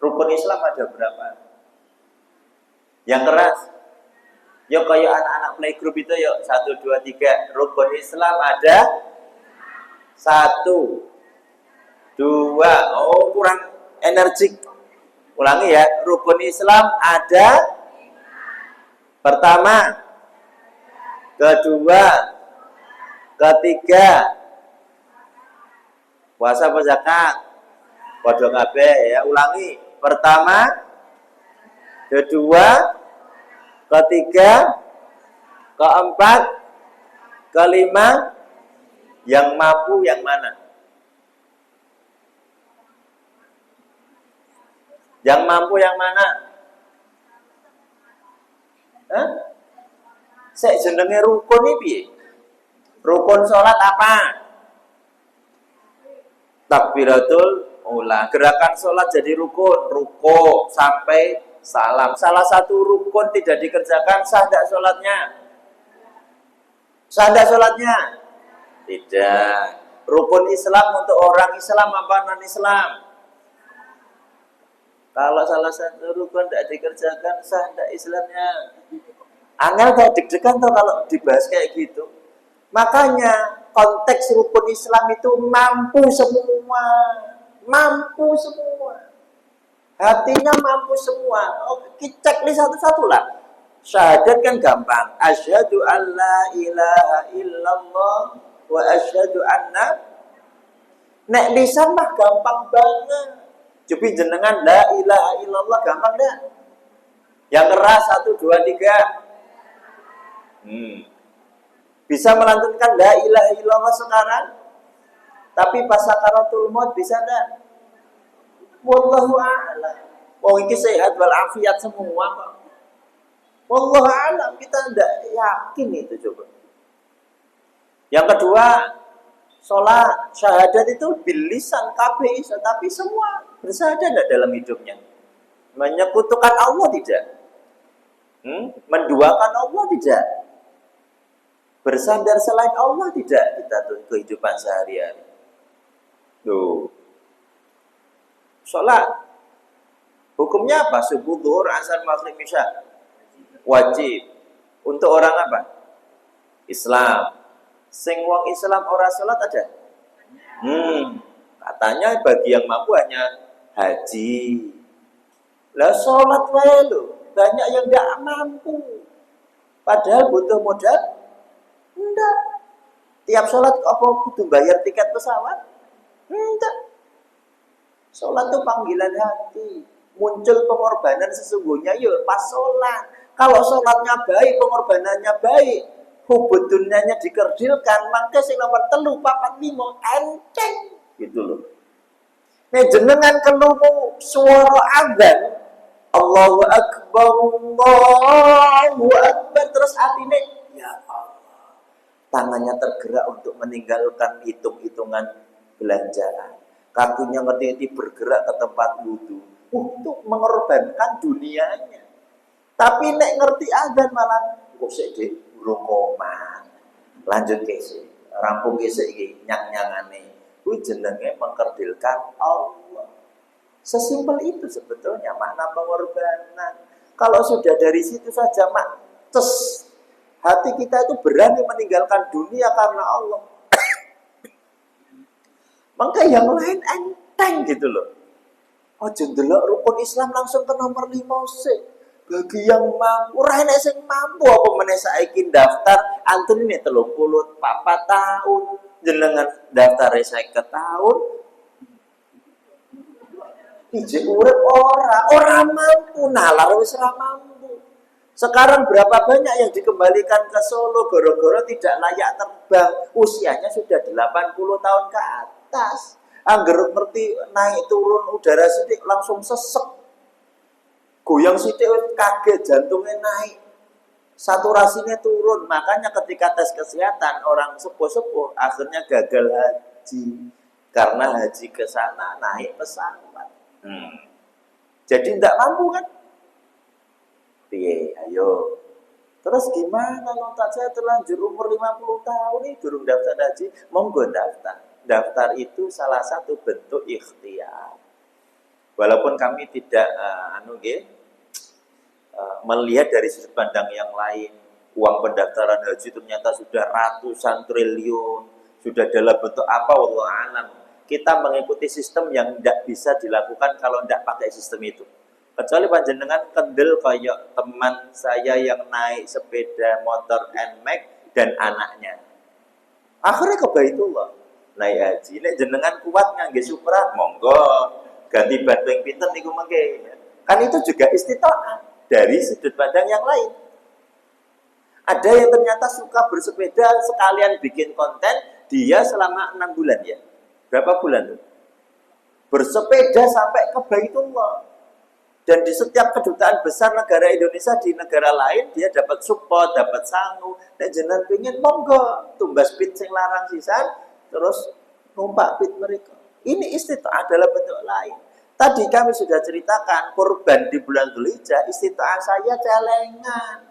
Speaker 1: Rukun Islam ada berapa? Yang keras. Yuk kayak anak-anak playgroup itu yuk 1, 2, 3. Rukun Islam ada 1, 2. Oh, kurang energik. Ulangi ya, rukun Islam ada pertama, kedua, ketiga. Puasa apa zakat? Padha kabeh ya, ulangi. Pertama, kedua, ketiga, keempat, kelima. Yang mampu yang mana? Yang mampu yang mana? Hah? Sek jenenge rukun iki piye? Rukun salat apa? Takbiratul ula. Gerakan salat jadi rukun, ruko sampai salam. Salah satu rukun tidak dikerjakan, sah enggak salatnya? Sah enggak salatnya? Tidak. Rukun Islam untuk orang Islam apa non-Islam? Kalau salah satu rukun tidak dikerjakan, sah tidak Islamnya? Angel kayak deg-degan tuh kalau dibahas kayak gitu. Makanya konteks rukun Islam itu mampu semua. Mampu semua. Hatinya mampu semua. Oh, kita cek satu-satu lah. Syahadat kan gampang. Asyhadu an la ilaha illallah wa asyhadu anna. Nek lisan mah gampang banget. Cupi jenengan la ilaha illallah gampang dah. Yang keras 1, 2, 3. Bisa melantunkan la ilaha illallah sekarang. Tapi pas sakaratul maut bisa dah. Wallahu a'lam. Oh ini sehat walafiat semua kok. Wallahu a'lam, kita tidak yakin itu coba. Yang kedua, sholat, syahadat itu bilisan kabeh, tapi semua bersyahadat dalam hidupnya. Menyekutukan Allah tidak. Menduakan Allah tidak. Bersandar selain Allah tidak kita tuh kehidupan sehari-hari. Tuh. Sholat. Hukumnya apa? Subuh, zuhur, asar, maghrib, isya. Wajib. Untuk orang apa? Islam. Sing wong Islam ora sholat ada? Katanya bagi yang mampu hanya haji. Lah sholat wae lho. banyak yang tidak mampu. Padahal butuh modal. Enggak. Tiap sholat apa kudu bayar tiket pesawat? Enggak. Sholat itu panggilan hati. Muncul pengorbanan sesungguhnya ya pas sholat. Kalau sholatnya baik, pengorbanannya baik, hubud dunianya dikerdilkan, maka sing nomor 3, 4, 5 enteng gitu loh. Nek jenengan kelungu suara adzan, Allahu Akbar, Allahu Akbar, terus atine ya Allah. Tangannya tergerak untuk meninggalkan hitung-hitungan belanjaan. Kakinya ngerti bergerak ke tempat wudhu untuk mengorbankan dunianya. Tapi nek ngerti adzan malah kok sik dik urung komat. Lanjut kesik. Rampung kesik iki nyang-nyangane. Kuwi jenenge mengkerdilkan Allah. Sesimpel itu sebetulnya makna pengorbanan. Kalau sudah dari situ saja hati kita itu berani meninggalkan dunia karena Allah. Maka yang lain enteng gitu loh. Aja ndelok rukun Islam langsung ke nomor 5 sih. Bagi yang mampu, ora enek sing mampu apa meneh saiki daftar antrine 34 tahun, jenengan daftar 50 tahun. Ije urip ora mampu, nalar wis ora mampu. Sekarang berapa banyak yang dikembalikan ke Solo gara-gara tidak layak terbang, usianya sudah 80 tahun ke atas. Angger ngerti naik turun udara sidik langsung sesek. Goyang sidik kaget, jantungnya naik. Saturasinya turun. Makanya ketika tes kesehatan orang sepuh-sepuh akhirnya gagal haji. Karena haji ke sana naik pesawat. Jadi tidak mampu kan? Piye, ayo. Terus gimana nonton saya terlanjur umur 50 tahun nih durung daftar haji, monggo daftar. Daftar itu salah satu bentuk ikhtiar. Walaupun kami tidak melihat dari sudut pandang yang lain, uang pendaftaran haji ternyata sudah ratusan triliun, sudah dalam bentuk apa wallahu alam. Kita mengikuti sistem yang tidak bisa dilakukan kalau tidak pakai sistem itu. Kecuali panjenengan kendel kayak teman saya yang naik sepeda motor NMAX dan anaknya. Akhirnya ke Baitullah naik haji. Nek jenengan kuat ngangge Supra, monggo ganti ban yang pinter niku mengke. Kan itu juga istitoah dari sudut pandang yang lain. Ada yang ternyata suka bersepeda sekalian bikin konten, dia selama 6 bulan ya. Berapa bulan tuh? Bersepeda sampai ke Baitullah. Dan di setiap kedutaan besar negara Indonesia di negara lain, dia dapat support, dapat sangu. Dan jenengan pengen monggo tumbas pit sing larang sisan, terus numpak pit mereka. Ini istitoah adalah bentuk lain. Tadi kami sudah ceritakan kurban di bulan Dzulhijjah, istitoah saya celengan.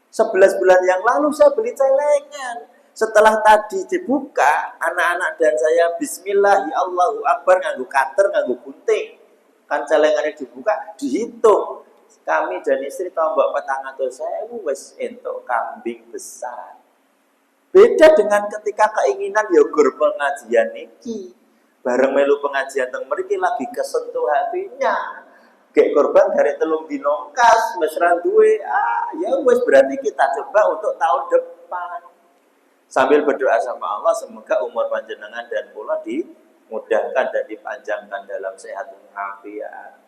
Speaker 1: 11 bulan yang lalu saya beli celengan. Setelah tadi dibuka, anak-anak dan saya bismillah, ya Allahu Akbar, nganggo cutter, nganggo gunting. Kan celengannya dibuka, dihitung. Kami dan istri tombok 400.000 wis entuk kambing besar. Beda dengan ketika keinginan ya gur pengajian niki. Bareng melu pengajian teng mriki lagi kesentuh hatinya. Gek korban dari telung dinongkas, wis ra duwe. Ya wis berarti kita coba untuk tahun depan. Sambil berdoa sama Allah semoga umur panjenengan dan kula dimudahkan dan dipanjangkan dalam sehat dan afiat.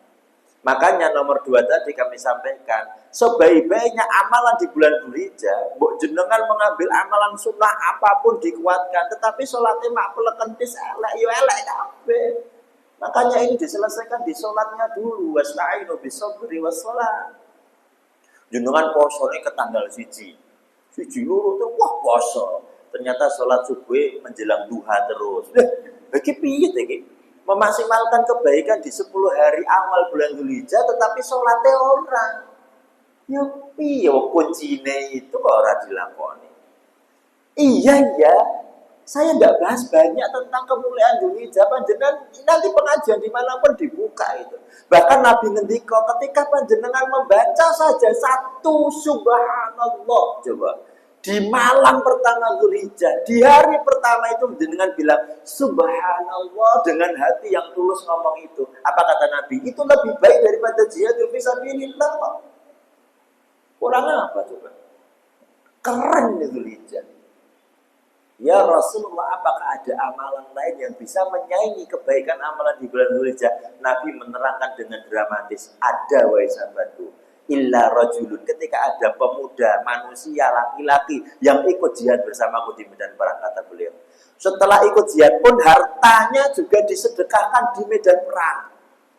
Speaker 1: Makanya nomor 2 tadi kami sampaikan, sebaik-baiknya amalan di bulan Dzulhijjah, mbok jenengan mengambil amalan sunnah apapun dikuatkan, tetapi sholatnya mak pelekentis elek yo elek kabeh. Makanya ini diselesaikan di sholatnya dulu. Wasta'inu bis-sabri was-shalah. Jenengan posone ke tanggal 1. 1 loro tuh wah poso. Ternyata sholat subuh menjelang duha terus. Bagi piye iki? Memaksimalkan kebaikan di 10 hari awal bulan Dzulhijjah tetapi sholatnya orang. Ya piye kuncine itu kok ora dilakoni. Iya ya. Saya tidak bahas banyak tentang kemuliaan Dzulhijjah. Panjenengan nanti pengajian dimanapun dibuka itu. Bahkan Nabi ngendika ketika panjenengan membaca saja satu subhanallah coba. Di malam pertama Dzulhijjah, di hari pertama itu jenengan bilang subhanallah dengan hati yang tulus ngomong itu. Apa kata Nabi? Itu lebih baik daripada jihad fi sabilillah. Kurang apa coba? Keren itu Dzulhijjah. Ya Rasulullah, apakah ada amalan lain yang bisa menyaingi kebaikan amalan di bulan Dzulhijjah? Nabi menerangkan dengan dramatis, ada wahai sahabatku, illa rajulun, ketika ada pemuda, manusia, laki-laki yang ikut jihad bersamaku di medan perang, kata beliau. Setelah ikut jihad pun hartanya juga disedekahkan di medan perang.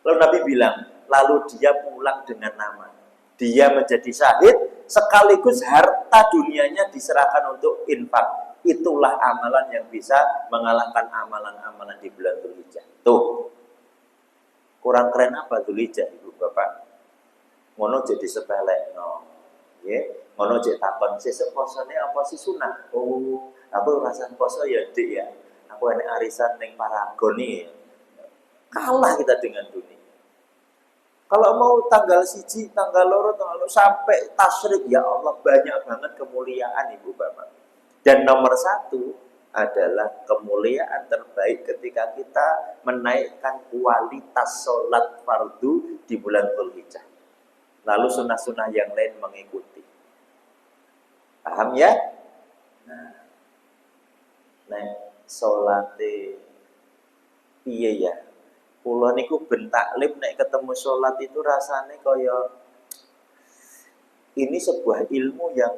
Speaker 1: Lalu Nabi bilang, lalu dia pulang dengan nama. Dia menjadi syahid, sekaligus harta dunianya diserahkan untuk infak. Itulah amalan yang bisa mengalahkan amalan-amalan di bulan Dzulhijjah. Tuh, kurang keren apa Dzulhijjah, ibu bapak? Ngono jadi sepele, no. Ya, ngono jadi takon. Sesuk posone apa sih sunah? Oh, aku rasan poso ya dik ya. Aku enek arisan ning Paragon nih. Kalah kita dengan dunia. Kalau mau tanggal 1, tanggal 2, tanggal 2, sampai tasyrik, ya Allah, banyak banget kemuliaan ibu bapak. Dan nomor 1 adalah kemuliaan terbaik ketika kita menaikkan kualitas sholat fardu di bulan Dzulhijjah. Lalu sunnah-sunnah yang lain mengikuti. Paham ya? Nah, sholate piye ya? Kula niku ben taklim nek ketemu sholat itu rasane kaya ini sebuah ilmu yang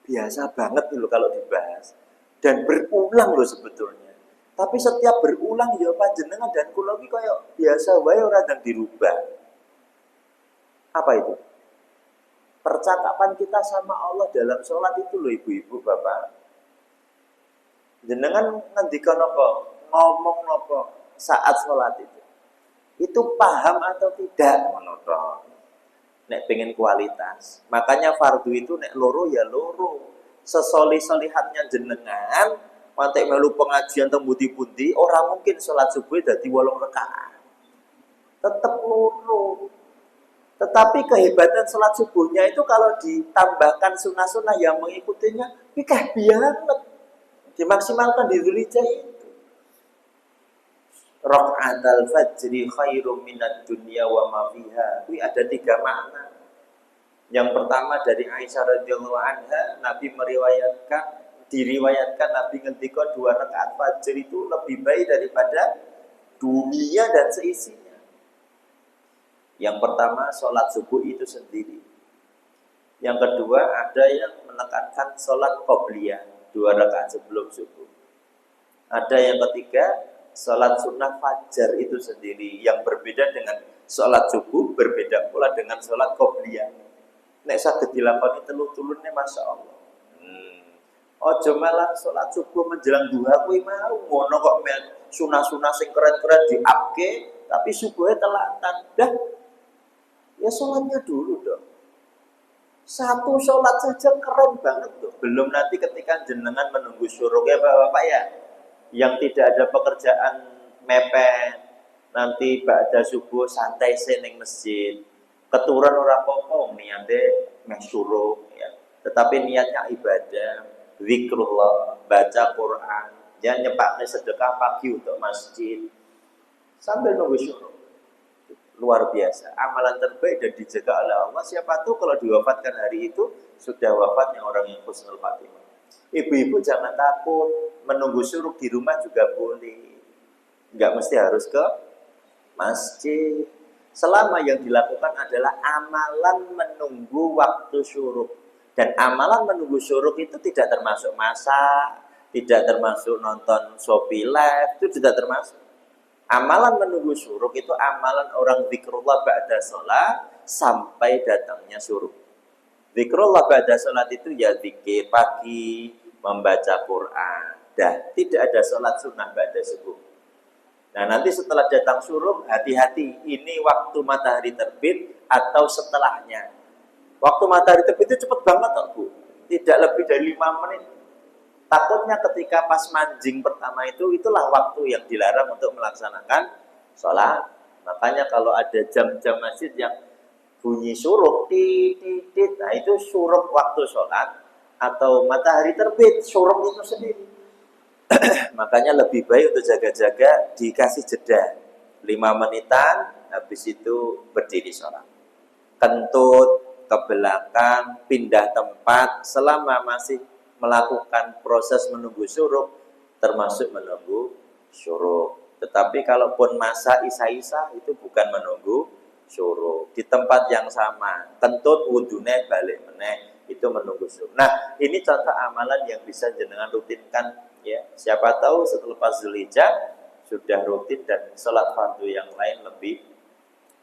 Speaker 1: biasa banget loh kalau dibahas dan berulang loh sebetulnya. Tapi setiap berulang ya panjenengan dan kula iki kaya biasa wae ora ndang dirubah. Apa itu? Percakapan kita sama Allah dalam sholat itu loh ibu-ibu, bapak. Jenengan ngendikan apa? Ngomong apa saat sholat itu? Itu paham atau tidak? Menurut nek pengen kualitas. Makanya fardu itu nek loro ya loro. Sesoli-solihatnya jenengan, mantek melu pengajian teng pundi-pundi, orang mungkin sholat subuh dadi 8 rakaat. Tetap loro. Tetapi kehebatan sholat subuhnya itu kalau ditambahkan sunnah-sunnah yang mengikutinya, pikah banget. Dimaksimalkan di Dzulhijjah itu. Raka'atul fajri khairum minad dunya wa ma fiha. Ini ada 3 makna. Yang pertama dari Aisyah radhiyallahu anha, Nabi diriwayatkan Nabi ngendika 2 rakaat fajr itu lebih baik daripada dunia dan seisinya. Yang pertama sholat subuh itu sendiri. Yang kedua ada yang menekankan sholat qobliyah, 2 rakaat sebelum subuh. Ada yang ketiga sholat sunnah fajar itu sendiri yang berbeda dengan sholat subuh, berbeda pula dengan sholat qobliyah. Nek saged dilakoni telu-tulune Masya Allah. Ojo malah sholat subuh menjelang duha kuwi mau ngono kok sunah-sunah sing keren-keren diapke, tapi subuhnya telatan. Dah, ya sholatnya dulu dong. Satu sholat saja keren banget tuh. Belum nanti ketika jenengan menunggu syuruk ya bapak-bapak ya, yang tidak ada pekerjaan mepet, nanti ba'da subuh santai seneng masjid, keturun ora apa-apa niate meh syuruk ya. Tetapi niatnya ibadah, zikrullah, baca Quran, jangan nyepakne sedekah pagi untuk masjid sambil nunggu syuruk. Luar biasa, amalan terbaik dan dijaga oleh Allah. Siapa tuh kalau diwafatkan hari itu sudah wafatnya orang yang husnul khatimah. Ibu-ibu jangan takut, menunggu syuruk di rumah juga boleh. Enggak mesti harus ke masjid. Selama yang dilakukan adalah amalan menunggu waktu syuruk. Dan amalan menunggu syuruk itu tidak termasuk masak, tidak termasuk nonton Shopee Live, itu tidak termasuk. Amalan menunggu syuruk itu amalan orang zikrullah ba'da sholat sampai datangnya syuruk. Zikrullah ba'da sholat itu ya zikir pagi, membaca Quran. Dah, tidak ada sholat sunnah ba'da subuh. Nah nanti setelah datang syuruk, hati-hati, ini waktu matahari terbit atau setelahnya. Waktu matahari terbit itu cepet banget kok Bu, tidak lebih dari 5 menit. Takutnya ketika pas manjing pertama itu, itulah waktu yang dilarang untuk melaksanakan sholat. Makanya kalau ada jam-jam masjid yang bunyi syuruk, titit, nah itu syuruk waktu sholat, atau matahari terbit, syuruk itu sendiri. Makanya lebih baik untuk jaga-jaga dikasih jeda 5 menitan, habis itu berdiri sholat. kentut ke belakang, pindah tempat, selama masih melakukan proses menunggu syuruk, termasuk menunggu syuruk. Tetapi kalaupun masa isa-isa itu bukan menunggu syuruk. Di tempat yang sama, kentut wudune balik meneh, itu menunggu syuruk. Nah, ini contoh amalan yang bisa jenengan rutinkan ya. Siapa tahu setelah Zulhijjah sudah rutin dan sholat fardu yang lain lebih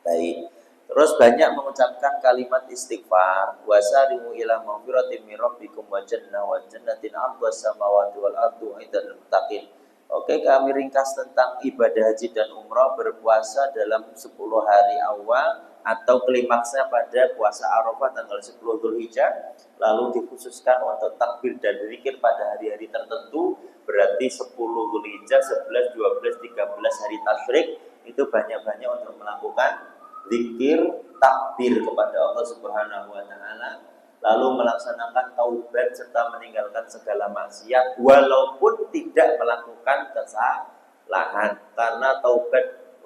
Speaker 1: baik. Terus banyak mengucapkan kalimat istighfar. Wasari'u ila maghfiratin min rabbikum wa jannatin 'arduhas samawati wal ardu uiddat lil muttaqin. Oke, kami ringkas tentang ibadah haji dan umrah berpuasa dalam 10 hari awal atau klimaksnya pada puasa Arafah tanggal 10 Dzulhijjah, lalu dikhususkan untuk takbir dan zikir pada hari-hari tertentu, berarti 10 Dzulhijjah, 11, 12, 13 hari tasyrik itu banyak-banyak untuk melakukan zikir, takbir kepada Allah Subhanahu wa taala, lalu melaksanakan taubat serta meninggalkan segala maksiat walaupun tidak melakukan kesalahan. Karena taubat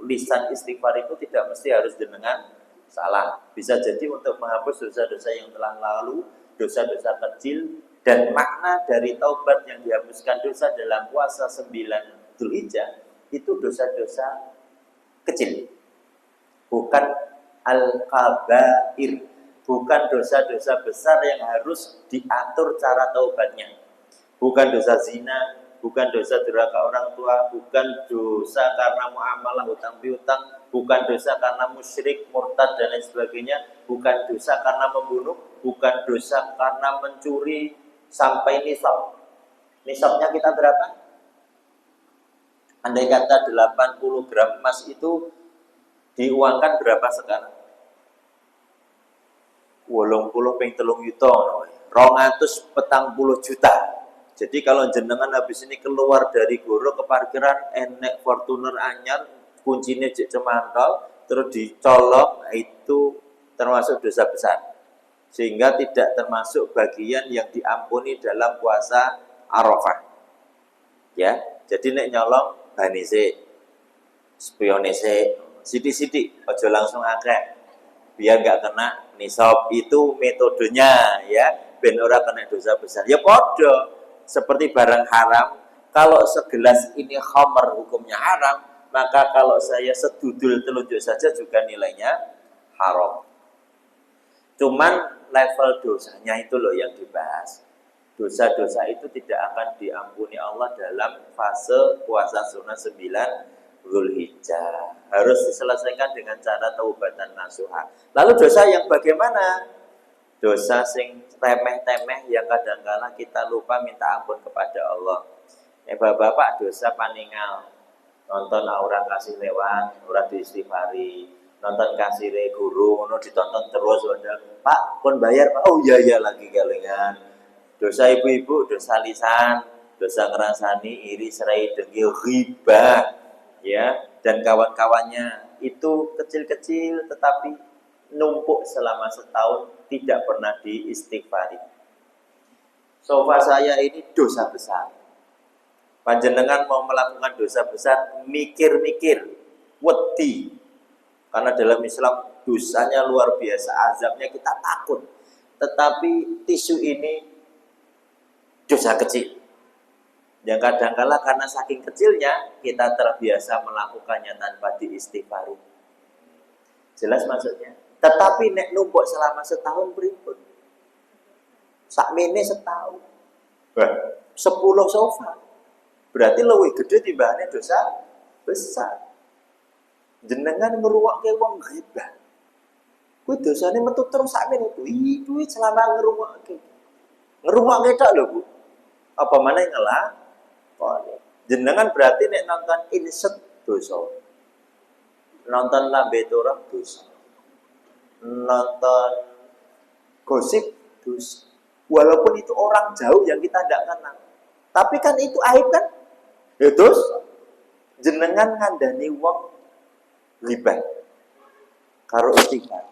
Speaker 1: lisan istighfar itu tidak mesti harus dengan salah. Bisa jadi untuk menghapus dosa-dosa yang telah lalu, dosa-dosa kecil, dan makna dari taubat yang dihapuskan dosa dalam puasa 9 Dzulhijjah itu dosa-dosa kecil. Bukan al-kabair, bukan dosa-dosa besar yang harus diatur cara taubatnya. Bukan dosa zina, bukan dosa durhaka orang tua, bukan dosa karena muamalah hutang piutang, bukan dosa karena musyrik, murtad dan lain sebagainya, bukan dosa karena membunuh, bukan dosa karena mencuri sampai nisab. Nisabnya kita berapa? Andai kata 80 gram emas itu diuangkan berapa sekarang? 80 ping 3 yuta, 240 juta. Jadi kalau jenengan habis ini keluar dari goro ke parkiran, enek Fortuner anyar, kuncinya cek cemantol, terus dicolok, itu termasuk dosa besar. Sehingga tidak termasuk bagian yang diampuni dalam puasa Arafah. Ya, jadi nek nyolong banise, spionese, sidik-sidik, ojo langsung akeh, biar nggak kena nisab. Itu metodenya ya, ben ora kena dosa besar. Ya podo seperti barang haram, kalau segelas ini khamar hukumnya haram, maka kalau saya sedudul telunjuk saja juga nilainya haram. Cuman level dosanya itu loh yang dibahas. Dosa-dosa itu tidak akan diampuni Allah dalam fase puasa sunnah 9 Dzulhijjah. Harus diselesaikan dengan cara taubatan nasuha. Lalu dosa yang bagaimana? Dosa sing remeh-temeh yang kadang-kala kita lupa minta ampun kepada Allah. Bapak-bapak dosa paningal, nonton aura kasih lewat, ora diistighfari, nonton kasih guru, ngono ditonton terus, Pak, pun bayar Pak. Oh iya lagi kelingan. Dosa ibu-ibu, dosa lisan, dosa ngerasani, iri, serai, dengki, ghibah, ya, dan kawan-kawannya itu kecil-kecil tetapi numpuk selama setahun tidak pernah diistighfari. Sofa saya ini dosa besar. Panjenengan mau melakukan dosa besar, mikir-mikir, wedi. Karena dalam Islam dosanya luar biasa, azabnya kita takut. Tetapi tisu ini dosa kecil. Yang kadang-kala karena saking kecilnya kita terbiasa melakukannya tanpa diistighfari. Jelas maksudnya? Tetapi nek numpuk selama setahun berikut, sakmene setahun, 10 sofa, berarti lebih gede timbangane dosa besar. Jenengan ngeruwakke wong ghibah, kuwi dosane metu terus sakmene kuwi selama ngeruwakke tok lho Bu. Apa maneh ngelakoni. Jenengan berarti nek nonton inset dosa, nonton lambe turah dosa, nonton gosip dosa. Walaupun itu orang jauh yang kita tidak kenal, tapi kan itu aib kan? Ya terus jenengan ngandani wong ghibah karo istighfar.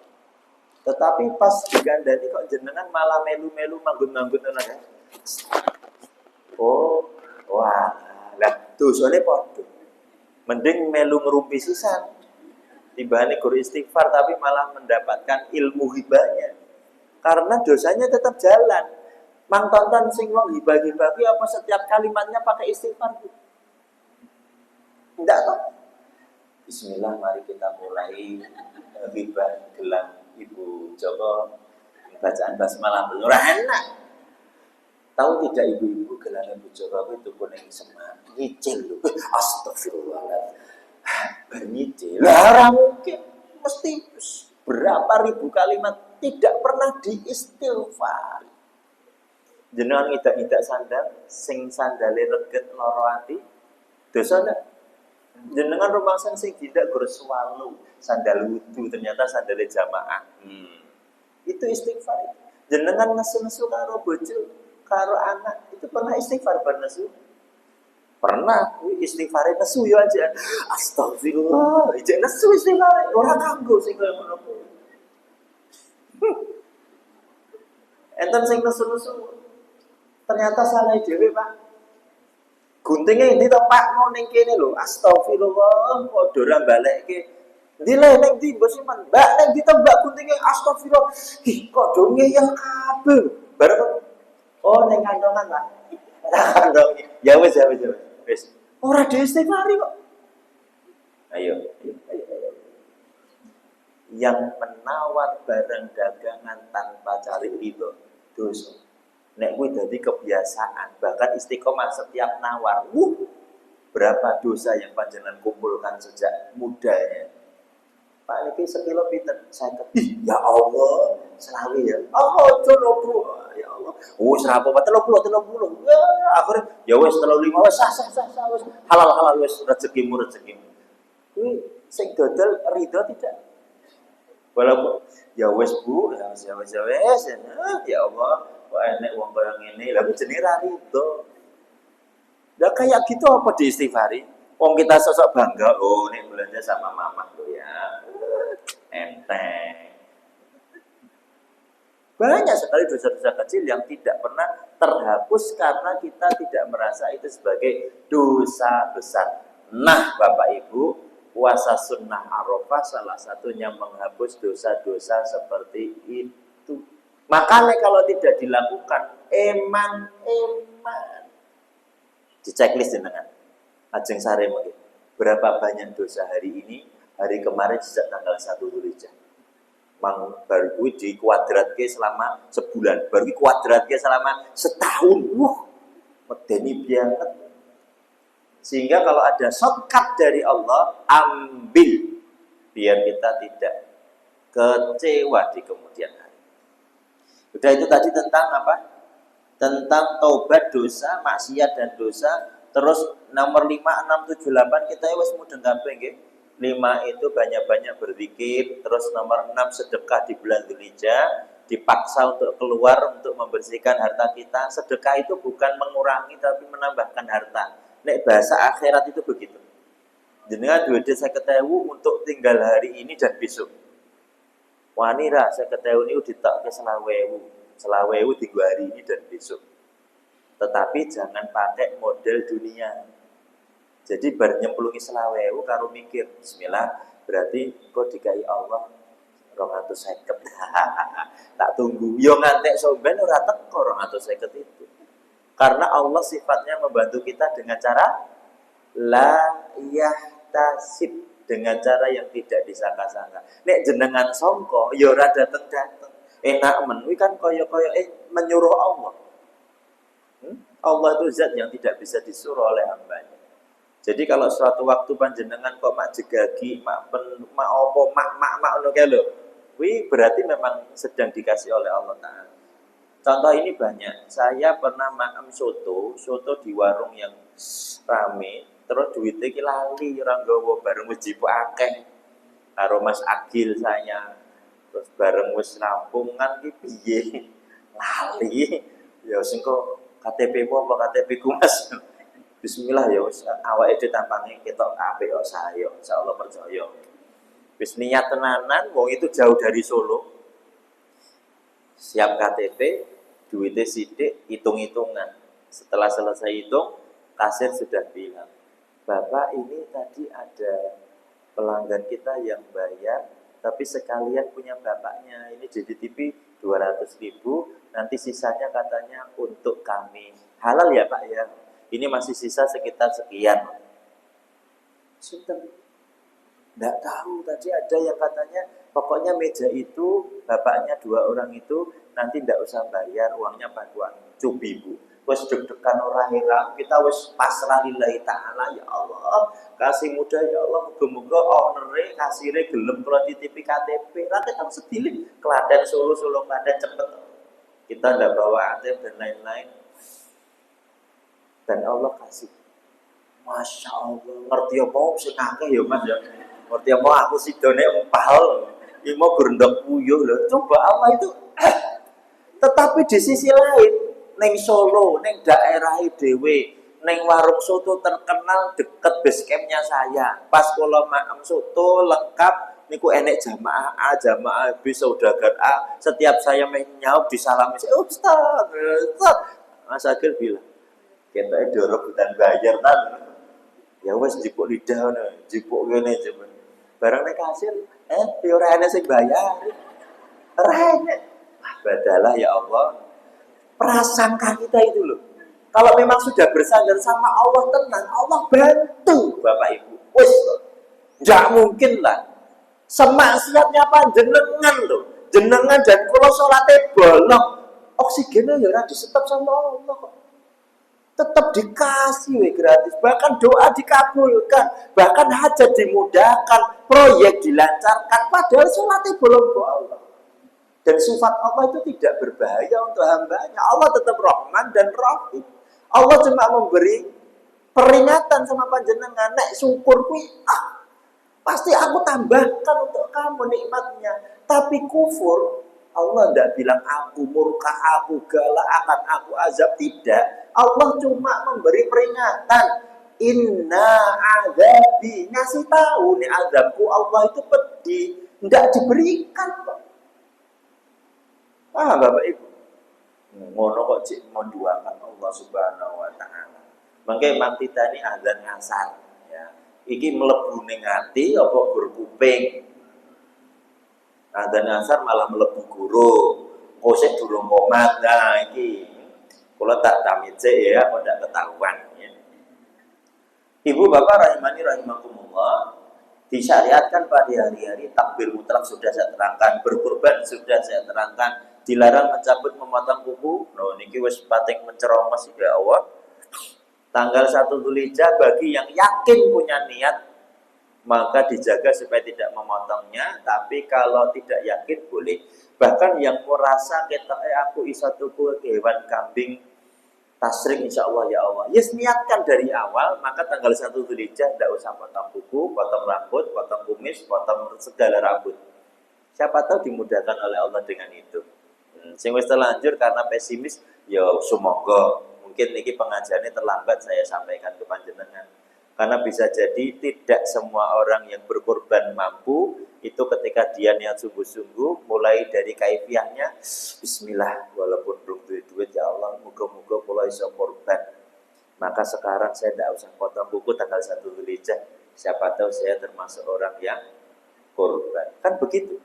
Speaker 1: Tetapi pas digandani kok jenengan malah melu-melu manggut-manggut tenan ya. Oh, wah, lah dosane padha. Mending melu ngerumpi sisan Timbangane guru istighfar tapi malah mendapatkan ilmu hibahnya. Karena dosanya tetap jalan. Mang tonton sing wong hibah-hibah apa setiap kalimatnya pakai istighfar? Enggak toh? Bismillah, mari kita mulai hibah gelang Ibu Joko. Bacaan basmalah ora enak. Tahu tidak ibu-ibu gelang Ibu Joko itu kuning semak, nyicil loh. Astagfirullahaladzim. Bernyicil. Lah mungkin mesti berapa ribu kalimat tidak pernah diistighfar. Jenengan ngidak-ngidak sandal, sing sandale reget loro ati, dosa ndak? Jenengan rumangsan sing tidak greswalu, sandal wudu ternyata sandale jamaah. Itu istighfar. Jenengan nesu-nesu karo bojo, karo anak, itu pernah istighfar bar nesu? Pernah, istighfar nesu yo aja. Astagfirullah, ijek nesu istighfar, ora kanggo sing kaya ngono kuwi. Enten sing nesu-nesu ternyata salah dhewe, Pak. Guntinge ndi to, Pak? Mau ning kene lho. Astagfirullah, padha ora balekke. Ndi le ning ndi mbok simpen? Mbak ning ndi to, Mbak guntinge? Astagfirullah. Ih, kok do ngeyel kabeh. Bareng oh ning kandongan, Pak. Kandong. Ya wis. Wis. Ora diistighfari kok. Ayo. Yang menawar barang dagangan tanpa cari ridho dosa. Nek kuwi dadi kebiasaan, bahkan istiqomah setiap nawar. Berapa dosa yang panjenengan kumpulkan sejak mudanya. Pak niki sekilo pinten? 50. Ya Allah, selawe ya. Oh, jono bro. Ya Allah. Wis ra apa-apa 30. Ya, akhirnya ya wis 35 wis sah wis. Halal wis rezekimu. Kuwi sing dodol ridho tidak? Walaupun ya wis Bu, ya wis. Ya Allah. Wah enek wong kaya ngene, lha jenenge ra rido. Lah kayak gitu apa diistighfari? Wong kita sosok bangga, oh nek belanja sama mama tuh ya. Enteng. Banyak sekali dosa-dosa kecil yang tidak pernah terhapus karena kita tidak merasa itu sebagai dosa besar. Nah, Bapak Ibu, puasa sunnah Arafah salah satunya menghapus dosa-dosa seperti itu. Makanya kalau tidak dilakukan, eman. Di checklist jenengan. Ajeng sare mungkin. Berapa banyak dosa hari ini, hari kemarin sejak tanggal 1 Dzulhijjah. Mang baru kuwi dikuadratke selama sebulan, baru kuadratke selama setahun. Medeni banget. Sehingga kalau ada shortcut dari Allah, ambil biar kita tidak kecewa di kemudian hari. Udah itu tadi tentang apa? Tentang taubat dosa, maksiat dan dosa. Terus nomor 5, 6, 7, 8 kita wis mudeng kabeh nggih. 5 itu banyak-banyak berzikir. Terus nomor 6 sedekah di bulan Dzulhijjah, dipaksa untuk keluar untuk membersihkan harta kita. Sedekah itu bukan mengurangi tapi menambahkan harta. Nek bahasa akhirat itu begitu. Jenengan duwe 50.000 untuk tinggal hari ini dan besok. Wanira saya ketahui ini ditokke 20.000 di hari ini dan besok. Tetapi jangan pakai model dunia. Jadi bar nyemplungi 20.000 karo mikir bismillah berarti kok dikai Allah 250. Tak tunggu yo ngantek somben ora teko 250 itu. Karena Allah sifatnya membantu kita dengan cara la yahtasib, dengan cara yang tidak disangka-sangka. Nek jenengan sangka ya ora dateng-dateng. Enak men kuwi kan kaya-kaya menyuruh Allah. Allah itu zat yang tidak bisa disuruh oleh hambanya. Jadi kalau suatu waktu panjenengan kok mak jegagi, mak ngono kae lho. Kuwi berarti memang sedang dikasih oleh Allah Ta'ala. Contoh ini banyak. Saya pernah makan soto di warung yang rame. Terus duitnya ki lali orang gawa bareng wis jipo akeh karo Mas Agil saya. Terus bareng wis rampungan ki piye lali. Ya sing kok KTP-mu apa KTP-ku Mas? Bismillah ya wis awake dhewe tampange ketok apik kok saya insyaallah percaya. Wis niat tenanan wong itu jauh dari Solo. Siap KTP, duitnya sidik, hitung-hitungan. Setelah selesai hitung, kasir sudah bilang, Bapak ini tadi ada pelanggan kita yang bayar, tapi sekalian punya bapaknya. Ini jadi TV 200.000, nanti sisanya katanya untuk kami. Halal ya Pak ya? Ini masih sisa sekitar sekian. Sudah. Nggak tahu, tadi ada yang katanya pokoknya meja itu bapaknya 2 orang itu nanti nggak usah bayar, uangnya paduan cubi Bu. Wes deg-degan ora hera, kita wes pasrah lillahi ta'ala. Ya Allah, kasih mudah ya Allah, muga-muga owner-e kasire gelem kula titipi KTP. Lah kita sedilih Klaten Solo Klaten cepet. Kita ndak bawa ATM dan lain-lain. Dan Allah kasih. Masya Allah, ngerti apa sing akeh ya Mas ya. Ngerti apa aku sidone empal. Iki mau gerendok puyuh lho. Coba Allah itu tetapi di sisi lain neng Solo, neng daerah dhewe, neng warung soto terkenal deket base campnya saya. Pas kula makan soto lengkap niku enek jamaah A, jamaah B, saudagar A. Setiap saya menyaup disalami, Ustaz, Ustaz. Mas Agil bilang, "Ketoke dorok bukan bayar tan." Ya wes jipuk lidah ngono, jipuk ngene coba. Barang nek kasir, ya ora enek sing bayar. Ora enek. Badalah ya Allah. Prasangka kita itu loh. Kalau memang sudah bersandar sama Allah tenang, Allah bantu Bapak Ibu. Wes, enggak mungkin lah. Semaksiatnya panjenengan loh. Jenengan dan kula salate bolong. Oksigennya ya ora disetop sama Allah kok. Tetap dikasih gratis, bahkan doa dikabulkan, bahkan hajat dimudahkan, proyek dilancarkan, padahal sholatnya bolong-bolong. Dan sifat Allah itu tidak berbahaya untuk hambanya. Allah tetap Rahman dan Rahim. Allah cuma memberi peringatan sama panjenengan, nek syukur kuwi pasti aku tambahkan untuk kamu nikmatnya. Tapi kufur, Allah tidak bilang aku murka, aku galak, akan aku azab. Tidak. Allah cuma memberi peringatan. Inna azabi, ngasih tahu nih azabku Allah itu pedih. Tidak diberikan kok. Bapak Ibu. Ngono kok cik menduakan Allah Subhanahu wa taala. Mangke mantita ini azan ngasar ya. Iki mlebu ning ati apa gur kuping. Azan ngasar malah mlebu guru. Kok sik durung komat. Nah iki kula tak tamit ya, kok ndak ketahuan ya. Ibu Bapak rahimani rahimakumullah, disyariatkan pada hari-hari takbir mutlak sudah saya terangkan, berkurban sudah saya terangkan, dilarang mencabut memotong kuku. No niki wis pating menceromos ya Allah. Tanggal 1 Dzulhijjah bagi yang yakin punya niat maka dijaga supaya tidak memotongnya, tapi kalau tidak yakin boleh. Bahkan yang merasa ketok aku iso tuku hewan kambing tasrik insya Allah ya Allah. Yes, niatkan dari awal, maka tanggal 1 Dzulhijjah tidak usah potong kuku, potong rambut, potong kumis, potong segala rambut. Siapa tahu dimudahkan oleh Allah dengan itu. Sing wis terlanjur karena pesimis, ya semoga mungkin niki pengajarannya terlambat saya sampaikan ke panjenengan. Karena bisa jadi tidak semua orang yang berkorban mampu itu ketika dia niat sungguh-sungguh, mulai dari kaifiahnya, Bismillah, walaupun belum duit ya Allah, moga-moga kula iso korban. Maka sekarang saya tidak usah potong buku tanggal 1 Dzulhijjah. Siapa tahu saya termasuk orang yang korban. Kan begitu.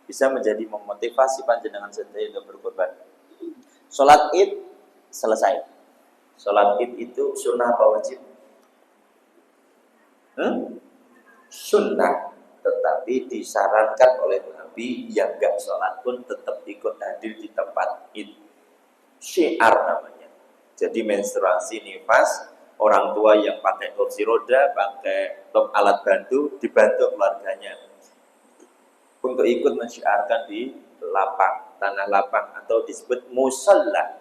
Speaker 1: Bisa menjadi memotivasi panjenengan sendiri untuk berkorban. Sholat Id selesai. Sholat Id itu sunnah apa wajib? Sunnah, tetapi disarankan oleh Nabi yang gak sholat pun tetap ikut hadir di tempat Id. Syiar namanya. Jadi menstruasi nifas, orang tua yang pakai kursi roda, pakai alat bantu, dibantu keluarganya untuk ikut mensyiarkan di lapang, tanah lapang atau disebut musalla.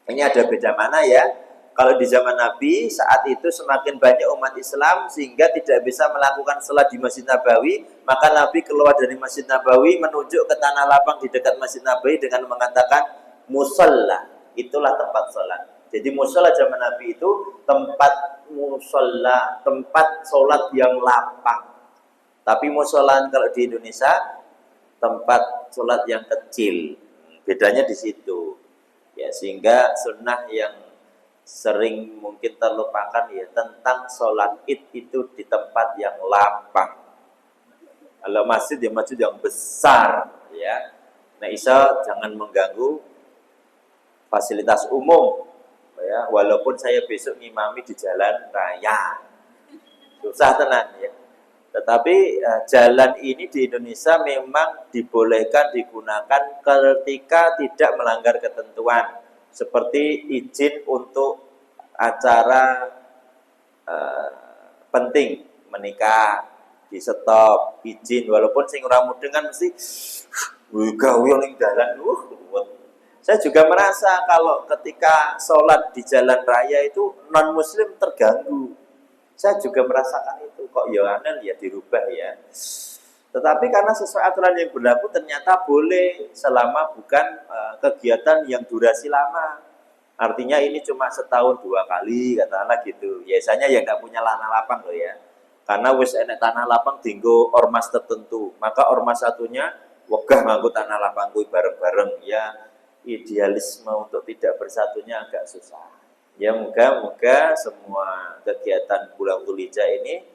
Speaker 1: Ini ada beda mana ya? Kalau di zaman Nabi, saat itu semakin banyak umat Islam sehingga tidak bisa melakukan salat di Masjid Nabawi, maka Nabi keluar dari Masjid Nabawi menuju ke tanah lapang di dekat Masjid Nabawi dengan mengatakan musalla, itulah tempat salat. Jadi musalla zaman Nabi itu tempat musalla, tempat salat yang lapang. Tapi musalla kalau di Indonesia tempat salat yang kecil. Bedanya di situ. Ya, sehingga sunnah yang sering mungkin terlupakan ya tentang sholat Id itu di tempat yang lapang. Kalau masjid yang besar, ya. Nah, isa jangan mengganggu fasilitas umum, ya. Walaupun saya besok ngimami di jalan raya, susah tenan, ya. Tetapi jalan ini di Indonesia memang dibolehkan digunakan ketika tidak melanggar ketentuan, seperti izin untuk acara penting menikah di stop izin, walaupun sing ora mudeng kan mesti gawe ning dalan. Saya juga merasa kalau ketika sholat di jalan raya itu non muslim terganggu. Saya juga merasakan itu, kok ya aneh ya dirubah ya. Tetapi karena sesuai aturan yang berlaku ternyata boleh selama bukan kegiatan yang durasi lama. Artinya ini cuma setahun 2 kali katakanlah gitu. Biasanya ya nggak punya tanah lapang loh ya. Karena wis enek tanah lapang dinggo ormas tertentu, maka ormas satunya wegah nganggo tanah lapang kuwi bareng-bareng ya. Idealisme untuk tidak bersatunya agak susah. Ya moga-moga semua kegiatan bulan Dzulhijjah ini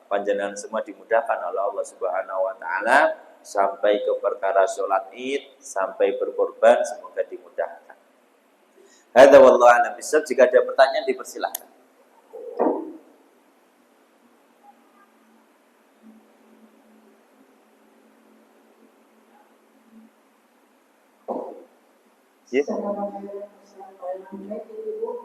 Speaker 1: panjenengan semua dimudahkan oleh Allah Subhanahu wa taala sampai ke perkara sholat Id, sampai berkorban semoga dimudahkan. Hadza wallahu a'lam bishawab. Jika ada pertanyaan dipersilahkan. Ya.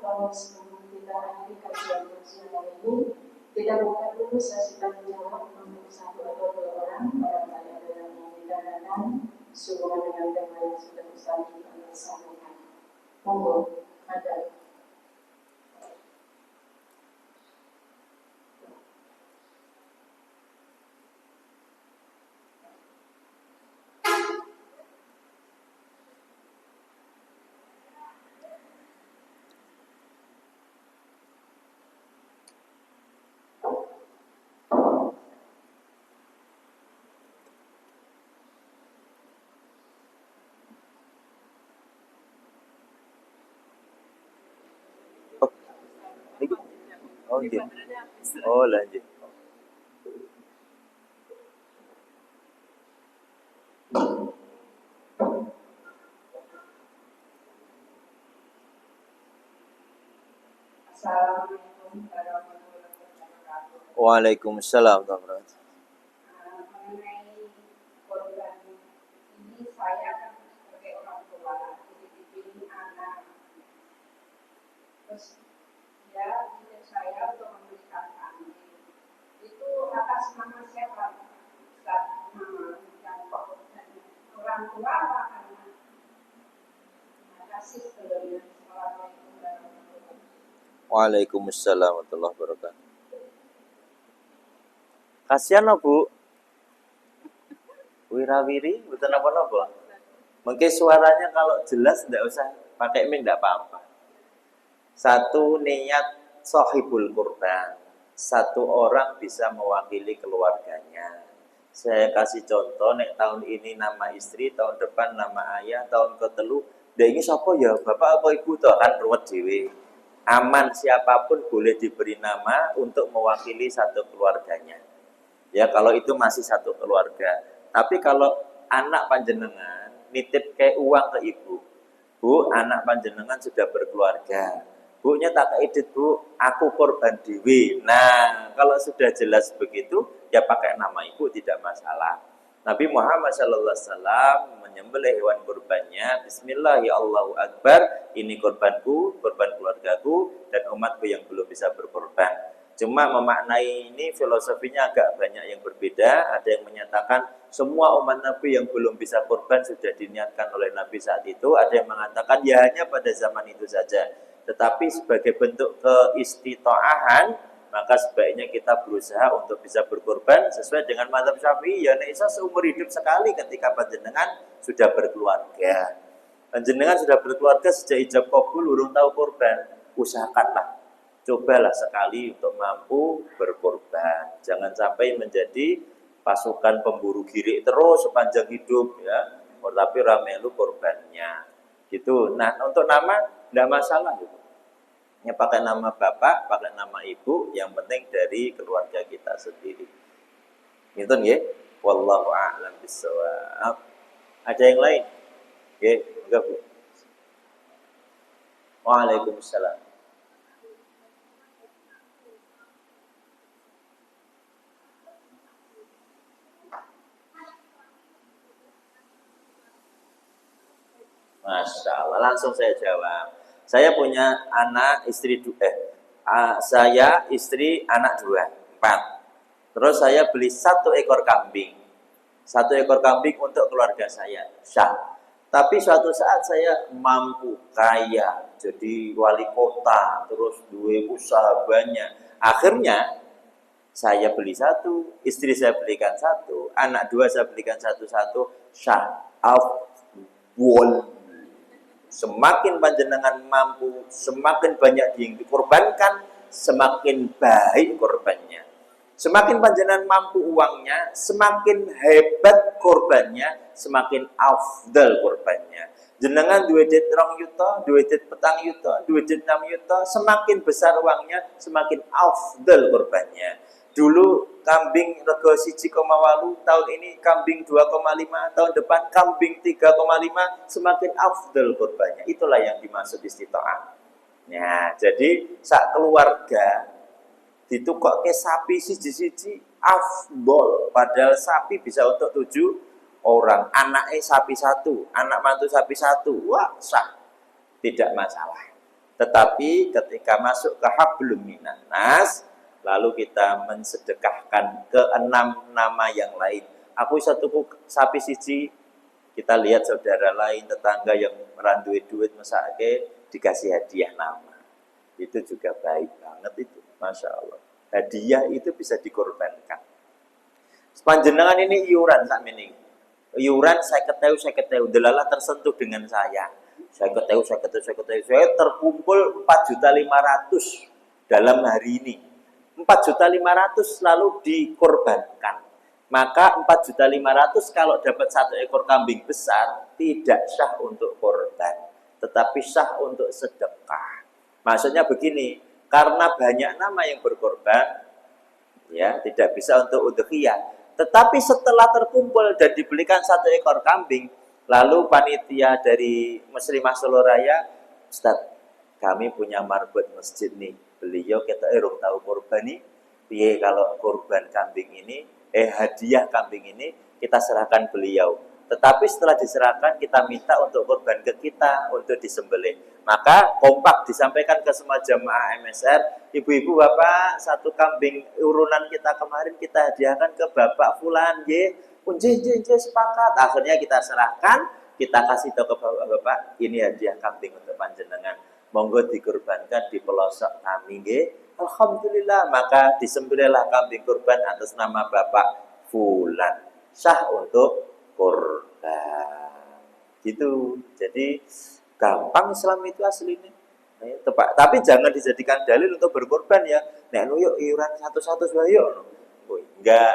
Speaker 2: Kalau sebelum kita akhiri kajian hari ini, kita buka dulu sesi tanya jawab untuk 1 atau 2 orang barangkali ada yang mau ditanyakan sehubungan dengan tema yang sudah Ustaz sampaikan. Monggo, ada.
Speaker 1: Oh, nggih. Oh, lanjut.
Speaker 2: Assalamualaikum warahmatullahi wabarakatuh.
Speaker 1: Waalaikumsalam warahmatullahi wabarakatuh.
Speaker 2: Mengenai korban ini, saya kan sebagai orang tua dititipin anak, terus dia titip saya untuk memberikan kambing. Itu atas nama siapa? Ustaz, nama yang orang tua apa anak? Terima kasih sebelumnya. Assalamualaikum warahmatullahi wabarakatuh.
Speaker 1: Waalaikumsalam warahmatullahi wabarakatuh. Kasihan no, Bu. Wirawiri, bukan apa-apa. Mungkin suaranya kalau jelas tidak usah pakai mic, tidak apa-apa. Satu, niat sahibul kurban. Satu orang bisa mewakili keluarganya. Saya kasih contoh, nek tahun ini nama istri, tahun depan nama ayah, tahun ketelu, dia ini siapa ya, bapak apa ibu tuh kan ruwet dewe. Aman, siapapun boleh diberi nama untuk mewakili satu keluarganya. Ya kalau itu masih satu keluarga. Tapi kalau anak panjenengan nitip kayak uang ke ibu, Bu, anak panjenengan sudah berkeluarga. Bu-nya tak keedit, Bu, aku korban dewi. Nah, kalau sudah jelas begitu, ya pakai nama ibu tidak masalah. Nabi Muhammad SAW menyembelih hewan kurbannya, Bismillah ya Allahu Akbar, ini korbanku, korban keluargaku, dan umatku yang belum bisa berkorban. Cuma memaknai ini filosofinya agak banyak yang berbeda. Ada yang menyatakan semua umat Nabi yang belum bisa korban sudah diniatkan oleh Nabi saat itu. Ada yang mengatakan ya hanya pada zaman itu saja. Tetapi sebagai bentuk keistitoahan, maka sebaiknya kita berusaha untuk bisa berkorban sesuai dengan mazhab Syafi'i. Ya nek iso seumur hidup sekali ketika panjenengan sudah berkeluarga. Panjenengan sudah berkeluarga sejak ijab kabul urung tahu korban, usahakanlah. Cobalah sekali untuk mampu berkorban. Jangan sampai menjadi pasukan pemburu girik terus sepanjang hidup ya. Tapi ramelu korbannya. Gitu. Nah, untuk nama tidak masalah gitu. Ya pakai nama bapak, pakai nama ibu, yang penting dari keluarga kita sendiri. Gitu nggih. Wallahu a'lam bishawab. Ada yang lain? Nggih, enggak Bu. Waalaikumsalam. Masya Allah, langsung saya jawab. Saya punya anak, saya istri anak dua, empat. Terus saya beli 1 ekor kambing. 1 ekor kambing untuk keluarga saya, syah. Tapi suatu saat saya mampu, kaya, jadi wali kota, terus dua usaha banyak. Akhirnya saya beli 1, istri saya belikan 1, anak 2 saya belikan 1-1, syah. Afwal. Semakin panjenengan mampu, semakin banyak yang dikorbankan, semakin baik korbannya. Semakin panjenengan mampu uangnya, semakin hebat korbannya, semakin afdal korbannya. Jenengan duwe duit 2 juta, duwe duit 4 juta, duwe duit 6 juta, semakin besar uangnya, semakin afdal korbannya. Dulu kambing rego 1,8, tahun ini kambing 2,5, tahun depan kambing 3,5, semakin afdal korbannya. Itulah yang dimaksud istitoah. Ya, jadi sak keluarga ditukokke sapi siji-siji afdol, padahal sapi bisa untuk 7 orang. Anaknya sapi 1, anak mantu sapi 1, wah sah, tidak masalah. Tetapi ketika masuk ke hablum minan nas, lalu kita mensedekahkan ke 6 nama yang lain. Aku satu sapi siji, kita lihat saudara lain, tetangga yang merandui duit mesake, dikasih hadiah nama. Itu juga baik banget itu, Masya Allah. Hadiah itu bisa dikorbankan. Panjenengan ini iuran sak mini. Iuran saya ketahui, delalah tersentuh dengan saya. Saya ketahui, saya terkumpul 4.500.000 dalam hari ini. 4.500.000 lalu dikorbankan. Maka 4.500.000 kalau dapat 1 ekor kambing besar tidak sah untuk korban, tetapi sah untuk sedekah. Maksudnya begini, karena banyak nama yang berkorban, ya tidak bisa untuk udhiyah. Tetapi setelah terkumpul dan dibelikan 1 ekor kambing, lalu panitia dari Muslimah Solo Raya, Ustaz, kami punya marbot masjid nih, beliau kita tahu korban nih, piye kalau korban kambing ini, hadiah kambing ini kita serahkan beliau. Tetapi setelah diserahkan kita minta untuk korban ke kita untuk disembelih. Maka kompak disampaikan ke semua jamaah MSR, ibu-ibu bapak, 1 kambing urunan kita kemarin kita hadiahkan ke bapak fulan, sepakat. Akhirnya kita serahkan, kita kasih tahu ke bapak-bapak, ini hadiah kambing untuk panjenengan. Monggo dikurbankan di pelosok kami, nggih. Alhamdulillah, maka disembelihlah kambing kurban atas nama bapak fulan. Sah untuk korban. Gitu. Jadi gampang Islam itu aslinya. Tepat. Tapi jangan dijadikan dalil untuk berkorban ya. Nek yuk iuran 1-1 yuk. Enggak.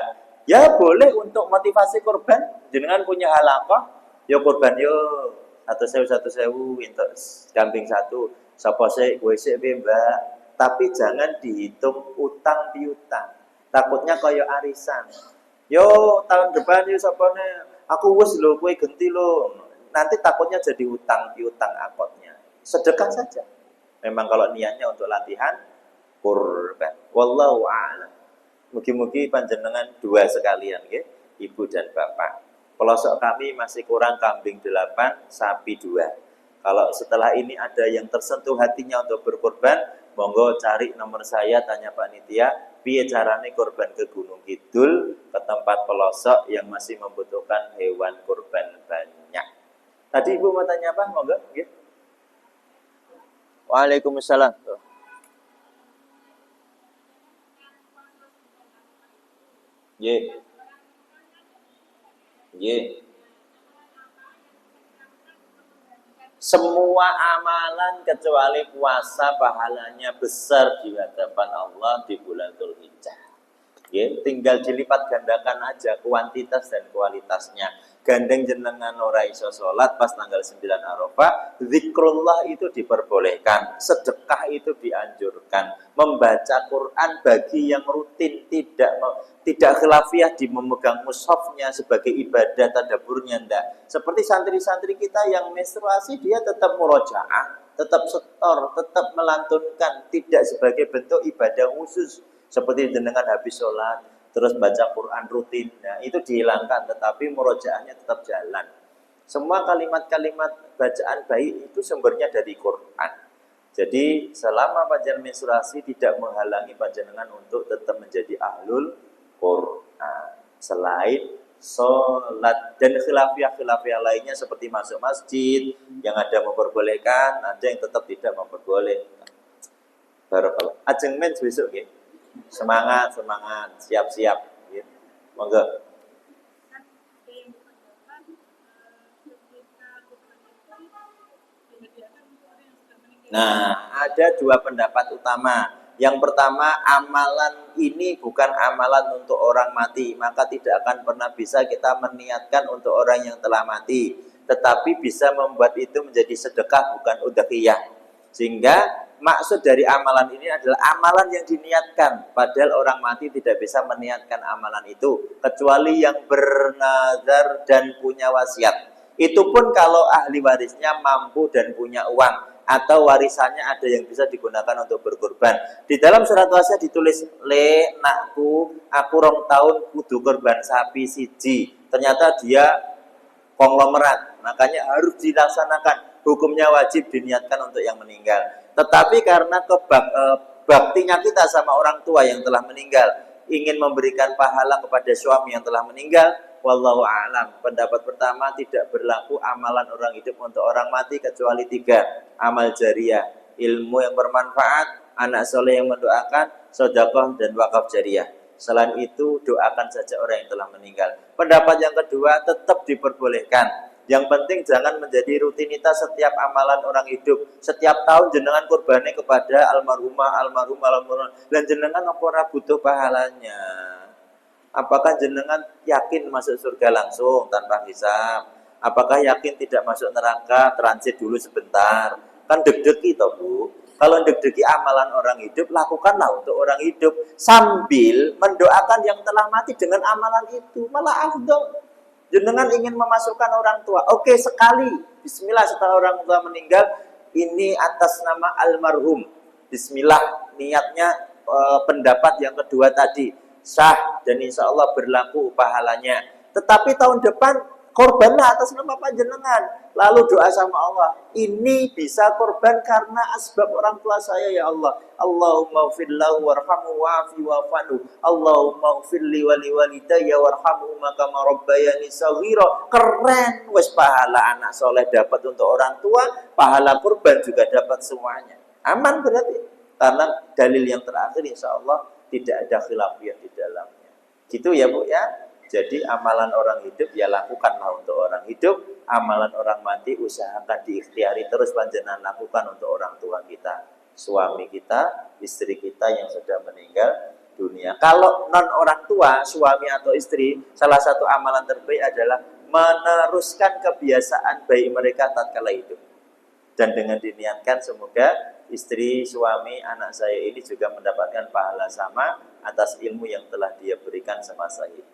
Speaker 1: Ya boleh untuk motivasi korban. Jenengan punya halaqah, ya korban yuk. 1.000 untuk kambing 1. Sapa sik kowe sik Mbak. Tapi jangan dihitung utang piutang. Takutnya kaya arisan. Yo tahun depan yo sapane aku wis lho kowe genti lho. Nanti takutnya jadi utang piutang akotnya. Sedekah saja. Memang kalau niatnya untuk latihan kurban. Wallahu a'lam. Mugi-mugi panjenengan 2 sekalian nggih, ibu dan bapak. Pelosok kami masih kurang kambing 8, sapi 2. Kalau setelah ini ada yang tersentuh hatinya untuk berkorban, monggo cari nomor saya, tanya panitia, piye carane korban ke Gunung Kidul, ke tempat pelosok yang masih membutuhkan hewan korban banyak. Tadi ibu mau tanya apa? Monggo, nggih. Waalaikumsalam. Nggih. Nggih. Semua amalan kecuali puasa pahalanya besar di hadapan Allah di bulan Dzulhijjah. Ya, tinggal dilipat gandakan aja kuantitas dan kualitasnya. Gandeng jenengan ora iso salat pas tanggal 9 Arafah, zikrullah itu diperbolehkan, sedekah itu dianjurkan, membaca Quran bagi yang rutin tidak khilafiyah di memegang mushafnya sebagai ibadah tadaburnya ndak. Seperti santri-santri kita yang menstruasi dia tetap murojaah, tetap setor, tetap melantunkan, tidak sebagai bentuk ibadah khusus. Seperti jenengan habis sholat, terus baca Quran rutin, nah itu dihilangkan, tetapi murojaahnya tetap jalan. Semua kalimat-kalimat bacaan baik itu sumbernya dari Quran. Jadi selama panjenengan menstruasi tidak menghalangi panjenengan untuk tetap menjadi ahlul Quran. Selain sholat dan khilafiyah lainnya seperti masuk masjid, yang ada memperbolehkan, ada yang tetap tidak memperbolehkan. Barakallah. Ajeng men besok ya. Semangat, siap-siap. Ya. Monggo. Nah, ada dua pendapat utama. Yang pertama, amalan ini bukan amalan untuk orang mati, maka tidak akan pernah bisa kita meniatkan untuk orang yang telah mati, tetapi bisa membuat itu menjadi sedekah, bukan udhiyah. Sehingga maksud dari amalan ini adalah amalan yang diniatkan, padahal orang mati tidak bisa meniatkan amalan itu kecuali yang bernazar dan punya wasiat. Itu pun kalau ahli warisnya mampu dan punya uang, atau warisannya ada yang bisa digunakan untuk berkorban. Di dalam surat wasiat ditulis, le nakku, aku rong tahun kudu korban sapi siji. Ternyata dia konglomerat, makanya harus dilaksanakan. Hukumnya wajib diniatkan untuk yang meninggal. Tetapi karena baktinya kita sama orang tua yang telah meninggal, ingin memberikan pahala kepada suami yang telah meninggal, wallahu a'lam. Pendapat pertama, tidak berlaku amalan orang hidup untuk orang mati kecuali 3. Amal jariyah, ilmu yang bermanfaat, anak soleh yang mendoakan, sedekah dan wakaf jariyah. Selain itu, doakan saja orang yang telah meninggal. Pendapat yang kedua, tetap diperbolehkan. Yang penting jangan menjadi rutinitas setiap amalan orang hidup. Setiap tahun jenengan kurbannya kepada almarhumah. Dan jenengan apa butuh pahalanya? Apakah jenengan yakin masuk surga langsung tanpa hisab? Apakah yakin tidak masuk neraka, transit dulu sebentar? Kan deg-degi toh Bu. Kalau deg-degi amalan orang hidup, lakukanlah untuk orang hidup sambil mendoakan yang telah mati dengan amalan itu. Malah afdal. Jenengan ingin memasukkan orang tua. Oke, sekali. Bismillah setelah orang tua meninggal, ini atas nama almarhum. Bismillah, niatnya pendapat yang kedua tadi sah dan insya Allah berlaku pahalanya. Tetapi tahun depan korbanlah atas nama panjenengan. Lalu doa sama Allah, ini bisa korban karena asbab orang tua saya ya Allah. Allahumma ghfirlahu warhamhu wa'afi wa'fanhu. Allahumma ghfirli wali walidayya warhamhu kama rabbayani shaghira. Keren, wes pahala anak soleh dapat untuk orang tua, pahala korban juga dapat semuanya. Aman berarti. Karena dalil yang terakhir insya Allah tidak ada khilafiyah di dalamnya. Gitu ya Bu ya. Jadi amalan orang hidup ya lakukanlah untuk orang hidup, amalan orang mati usahakan diikhtiari terus panjenengan lakukan untuk orang tua kita, suami kita, istri kita yang sudah meninggal dunia. Kalau non orang tua, suami atau istri, salah satu amalan terbaik adalah meneruskan kebiasaan baik mereka tatkala hidup. Dan dengan diniatkan semoga istri, suami, anak saya ini juga mendapatkan pahala sama atas ilmu yang telah dia berikan semasa hidup.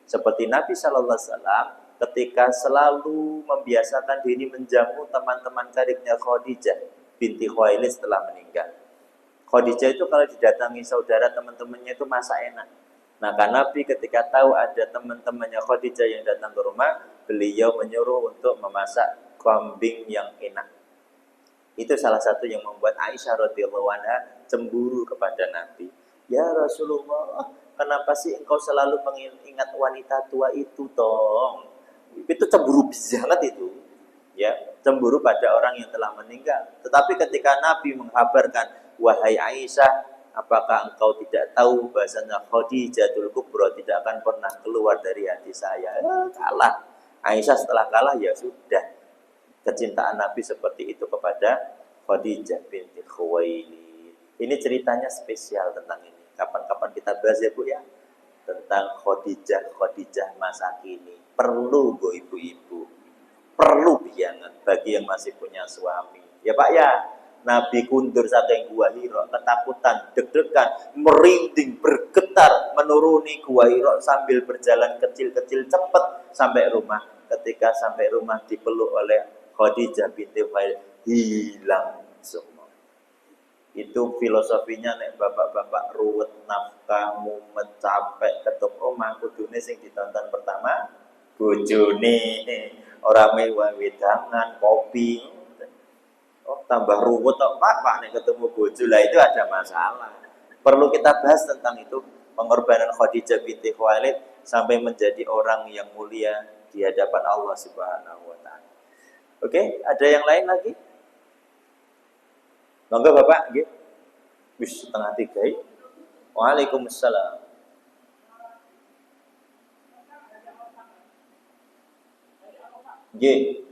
Speaker 1: Seperti Nabi Shallallahu Alaihi Wasallam ketika selalu membiasakan diri menjamu teman-teman karibnya Khadijah binti Khuwailid setelah meninggal. Khadijah itu kalau didatangi saudara teman-temannya itu masak enak. Maka Nabi ketika tahu ada teman-temannya Khadijah yang datang ke rumah, beliau menyuruh untuk memasak kambing yang enak. Itu salah satu yang membuat Aisyah radhiyallahu anha cemburu kepada Nabi. Ya Rasulullah, kenapa sih engkau selalu mengingat wanita tua itu dong? Itu cemburu banget itu. Ya, cemburu pada orang yang telah meninggal. Tetapi ketika Nabi menghabarkan, wahai Aisyah, apakah engkau tidak tahu bahasanya Khadijatul Kubra tidak akan pernah keluar dari hati saya? Kalah. Aisyah setelah kalah ya sudah. Kecintaan Nabi seperti itu kepada Khadijah binti Khuwailid. Ini ceritanya spesial tentang ini. Kapan-kapan kita bahas ya Bu ya. tentang Khadijah masa kini. Perlu go ibu-ibu, perlu banget bagi yang masih punya suami. Ya Pak ya, Nabi kundur saking Gua Hira, ketakutan, deg-degan, merinding, bergetar menuruni Gua Hira sambil berjalan kecil-kecil cepat sampai rumah. Ketika sampai rumah dipeluk oleh Khadijah binti Khuwailid, hilang semua. Itu filosofinya nek bapak-bapak ruwet nafkah mumet capek ketuk omah kudune sing ditonton pertama bojone, ora mewah wedangan kopi. Oh tambah ruwet kok Pak nek ketemu bojo lah, itu ada masalah. Perlu kita bahas tentang itu, pengorbanan Khadijah binti Khuwailid sampai menjadi orang yang mulia di hadapan Allah Subhanahu wa taala. Oke, ada yang lain lagi? Monggo Bapak, nggih. Wis setengah 3. Waalaikumsalam. Nggih.